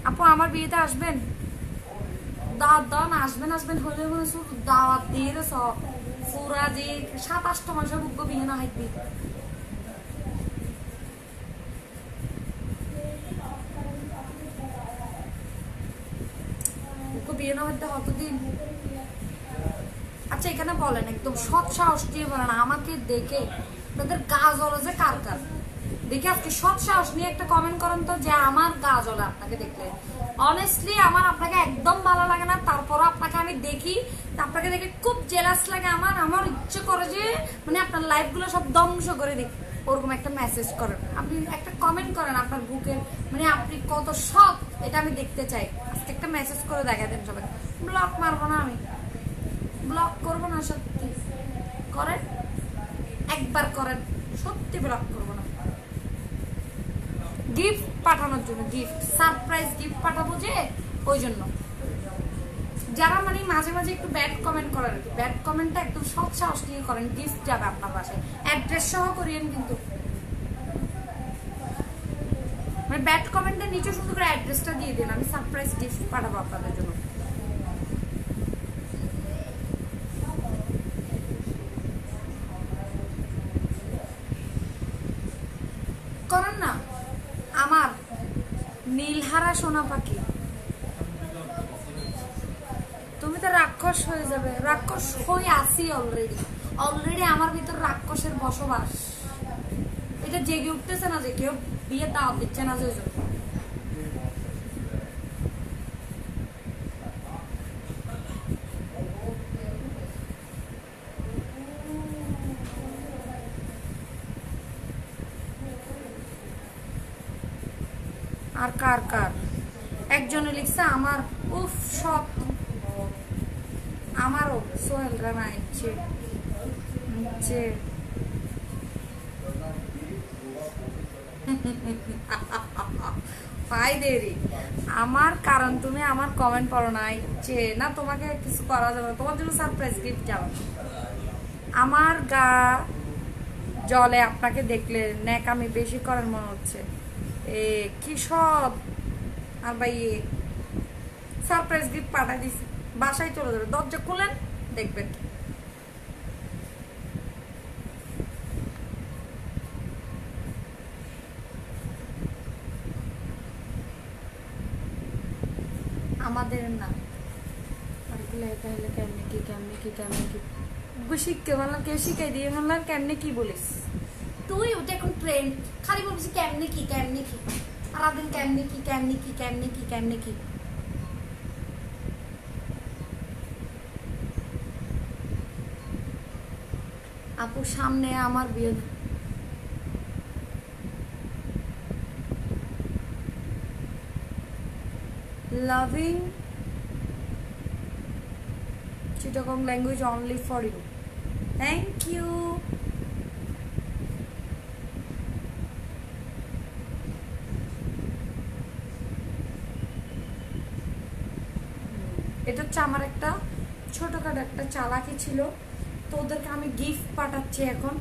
আপু আমার বিয়েতে আসবেন? দাওয়াত দাও না, আসবেন আসবেন হলে মনে শুধু দাওয়াত দিয়ে সব পুরা যে 7-8টা মানুষের বুক বিয়ে না হাইবি। বিয়ে না হইতে কতদিন? আচ্ছা এখানে বলেন, একদম সৎ সাহস দিয়ে বলেন, আমাকে দেখে তাদের গা জ্বলে যে কার কার দেখে, আপনি সৎ সাহস নিয়ে একটা কমেন্ট করেন তো যে আমার গা জ্বলে আপনাকে দেখলে। অনেস্টলি আমার আপনাকে একদম ভালো লাগে না, তারপরও আপনাকে আমি দেখি, আপনাকে দেখে খুব জেলাস লাগে। আমার ইচ্ছে করে যে মানে আপনার লাইফ গুলো সব ধ্বংস করে দিই, ওরকম একটা মেসেজ করেন, আপনি একটা কমেন্ট করেন আপনার বুকের, মানে আপনি কত সৎ এটা আমি দেখতে চাই। আজকে একটা মেসেজ করে দেখা দেন সবাই। ব্লক মারবো না আমি, ব্লক করবো না, সত্যি করেন, একবার করেন, সত্যি ব্লক করবো না। গিফট পাঠানোর জন্য, গিফট সারপ্রাইজ গিফট পাঠাবো যে, ওই জন্য। যারা মানে মাঝে মাঝে একটু ব্যাড কমেন্ট করেন, ব্যাড কমেন্টটা একদম সৎ সাহস নিয়ে করেন, গিফট যাবে আপনার পাশে, অ্যাড্রেস সহ করিয়েন কিন্তু। মানে ব্যাড কমেন্টের নিচে শুধু করে অ্যাড্রেসটা দিয়ে দিন, আমি সারপ্রাইজ গিফট পাঠাবো আপনাদের জন্য। করেন না আমার নীলহারা সোনা পাখি, তুমি তো রাক্ষস হয়ে যাবে। রাক্ষস হয়ে আসি অলরেডি, অলরেডি আমার ভিতর রাক্ষসের বসবাস। এটা জেগে উঠতেছে না যে কেউ বিয়ে দাওয়াত দিচ্ছে না যে আর কার কার একজনে লিখছে আমার উফ সব আমারও সোহেল রানা ইচ্ছে দেরি আমার কারণ তুমি আমার কমেন্ট পড়ো না ইচ্ছে না তোমাকে কিছু করা যাবে না তোমার জন্য সারপ্রাইজ গিফট যাবে আমার গা জলে আপনাকে দেখলে ন্যাকামি বেশি করার মনে হচ্ছে কি সব আর ভাই সারপ্রাইজ গিফট পাঠাই দিছি বাসায় চলে যাবে দরজা খুলেন দেখবেন আমাদের না কেমনে কি শিখতে বললাম কেউ শিখাই দিয়ে বললাম কেমনে কি বলিস তুই ওটা এখন ট্রেন্ড খালি বলছিস কেমনে কি সারাদিন কেমনে কি আপু সামনে আমার বিয়ে loving Chittagong language only for you. Thank you. এটা হচ্ছে আমার একটা ছোটখাটো একটা চালাকি ছিল তো ওদেরকে আমি গিফট পাঠাচ্ছি এখন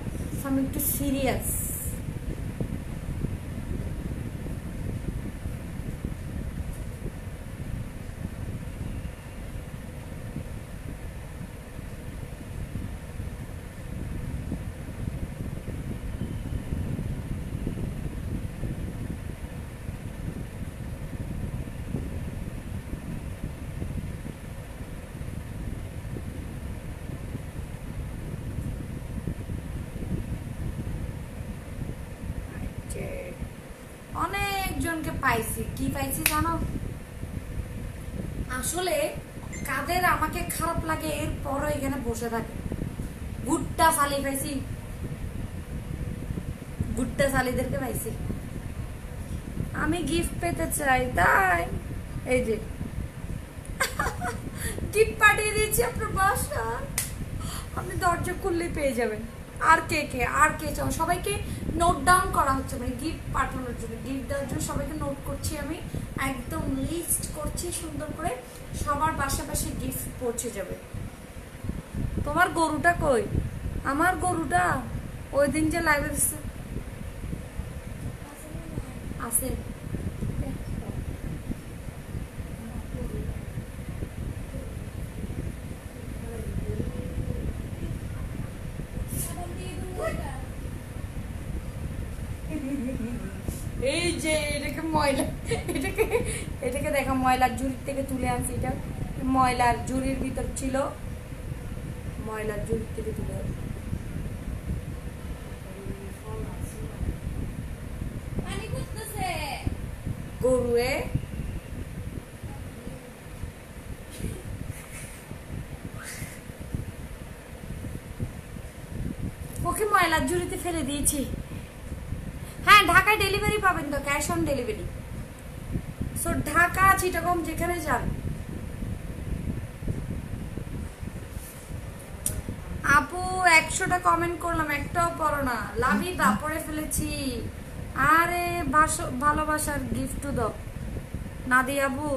আমি একটু সিরিয়াস অনেকজনকে পাইছি কি পাইছি জানো আসলে কাদের আমাকে খারাপ লাগে এরপরও এখানে বসে থাকে গুট্টা শালি পাইছি গুট্টা শালিদেরকে পাইছি আমি গিফট পেতে চাই তাই এই যে গিফট পাঠিয়ে দিয়েছি আপনার বাসায় আপনি দরজা খুললে পেয়ে যাবেন আর কে চাও সবাইকে নোট ডাউন করা হচ্ছে মানে গিফট পাঠানোর জন্য গিফট দেওয়ার জন্য সবাইকে নোট করছি আমি একদম লিস্ট করছি সুন্দর করে সবার পাশাপাশি গিফট পৌঁছে যাবে তোমার গরুটা কই আমার গরুটা ওই দিন যে লাইভে আছে এই যে এটাকে ময়লা এটাকে দেখো ময়লার ঝুড়ির থেকে তুলে আনছি এটা ময়লার ঝুড়ির ভিতর ছিল ময়লার ঝুড়ির থেকে তুলে গরুয়ে ওকে ময়লার ঝুড়িতে ফেলে দিয়েছি হ্যাঁ ঢাকায় ডেলিভারি পাবেন তো cash on delivery so Dhaka Chittagong যেখানে যান আপু 100টা কমেন্ট করলাম একটাও পড়ো না লাভি দা পড়ে ফেলেছি আরে ভালোবাসার গিফট দাও নাদি আপু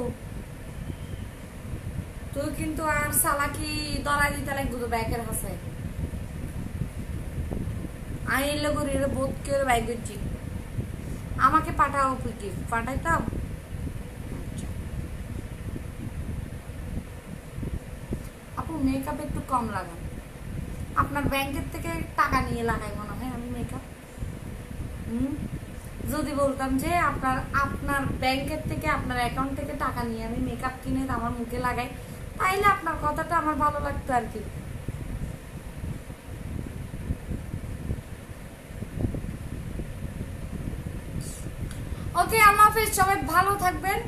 তুই কিন্তু আর সালাকি দলাই দিতে লাগবে তো ব্যাকের হাসে আইলে করে বোধ করে বাইকের জি আমাকে পাঠাও গিফট পাঠাইতাম আপু মেকআপ একটু কম লাগান আপনার ব্যাংকের থেকে টাকা নিয়ে লাগাই মনে হয় আমি মেকআপ যদি বলতাম যে আপনার ব্যাংকের থেকে আপনার অ্যাকাউন্ট থেকে টাকা নিয়ে আমি মেকআপ কিনে আমার মুখে লাগাই তাইলে আপনার কথাটা আমার ভালো লাগতো আর কি ওকে আল্লাহ হাফেজ, সবাই ভালো থাকবেন,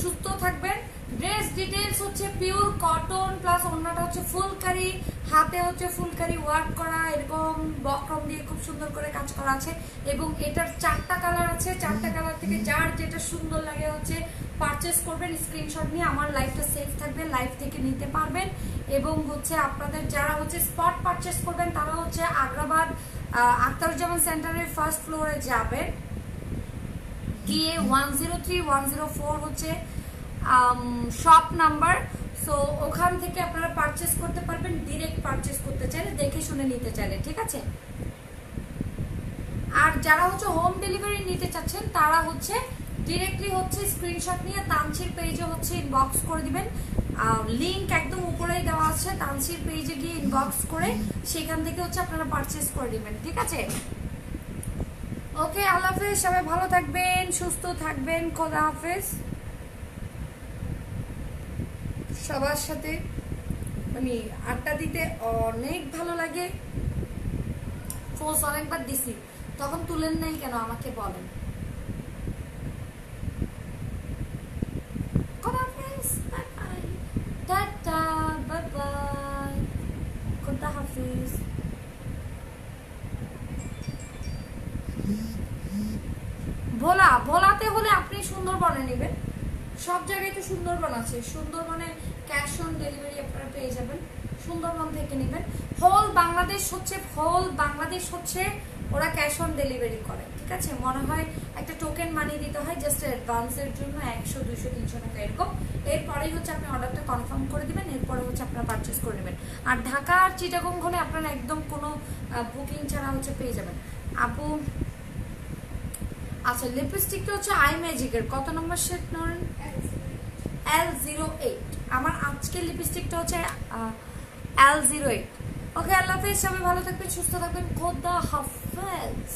সুস্থ থাকবেন। ড্রেস ডিটেলস হচ্ছে পিওর কটন প্লাস অন্যটা হচ্ছে ফুলকারি, হাতে হচ্ছে ফুলকারি ওয়ার্ক করা, এরকম বক্রম দিয়ে খুব সুন্দর করে কাজ করা আছে। এবং এটার 4টা কালার আছে, 4টা কালার থেকে যার যেটা সুন্দর লাগে হচ্ছে পারচেস করবেন, স্ক্রিনশট নিয়ে আমার লাইভটা সেভ থাকবে, লাইভ থেকে নিতে পারবেন। এবং হচ্ছে আপনাদের যারা হচ্ছে স্পট পারচেস করবেন তারা হচ্ছে আগ্রাবাদ আখতারুজ্জামান সেন্টারের ফার্স্ট ফ্লোরে যাবেন, গিয়ে 103 104 হচ্ছে শপ নাম্বার। সো ওখান থেকে আপনারা পারচেস করতে পারবেন, ডিরেক্ট পারচেস করতে চাইলে, দেখে শুনে নিতে চাইলে, ঠিক আছে। আর যারা হচ্ছে হোম ডেলিভারি নিতে চাচ্ছেন তারা হচ্ছে ডিরেক্টলি হচ্ছে স্ক্রিনশট নিয়ে তানসির পেজে হচ্ছে ইনবক্স করে দিবেন, লিংক একদম উপরেই দেওয়া আছে, তানসির পেজে গিয়ে ইনবক্স করে সেখান থেকে হচ্ছে আপনারা পারচেস করে দিবেন, ঠিক আছে। ওকে আল্লাহ হাফেজ, সবাই ভালো থাকবেন, সুস্থ থাকবেন, খোদা হাফেজ। সবার সাথে মানে আড্ডা দিতে অনেক ভালো লাগে, ফোর্স অনেকবার দিছি, তখন তুলেন নাই কেন আমাকে বলেন। খোদা হাফেজ, bye bye, tata, bye by, খোদা হাফেজ। ভোলাতে হলে আপনি সুন্দরবনে নেবেন, সব জায়গায় তো সুন্দরবন আছে, সুন্দরবনে ক্যাশ অন ডেলিভারি আপনারা পেয়ে যাবেন, সুন্দরবন থেকে নেবেন। হোল বাংলাদেশ হচ্ছে ওরা ক্যাশ অন ডেলিভারি করে, ঠিক আছে। মনে হয় একটা টোকেন মানি দিতে হয় জাস্ট অ্যাডভান্সের জন্য 100 200 300 টাকা এরকম। এরপরেই হচ্ছে আপনি অর্ডারটা কনফার্ম করে দিবেন, এরপরে হচ্ছে আপনারা পারচেস করে নেবেন। আর ঢাকা আর চিটাগং হলে আপনারা একদম কোনো বুকিং ছাড়া হচ্ছে পেয়ে যাবেন। আপু আচ্ছা, লিপস্টিকটা হচ্ছে আই ম্যাজিকের কত নম্বর শেড নেন? L08। আমার আজকের লিপস্টিকটা হচ্ছে L08। ওকে আল্লাহ হাফেজ, সবাই ভালো থাকবেন, সুস্থ থাকবেন, খোদা হাফেজ।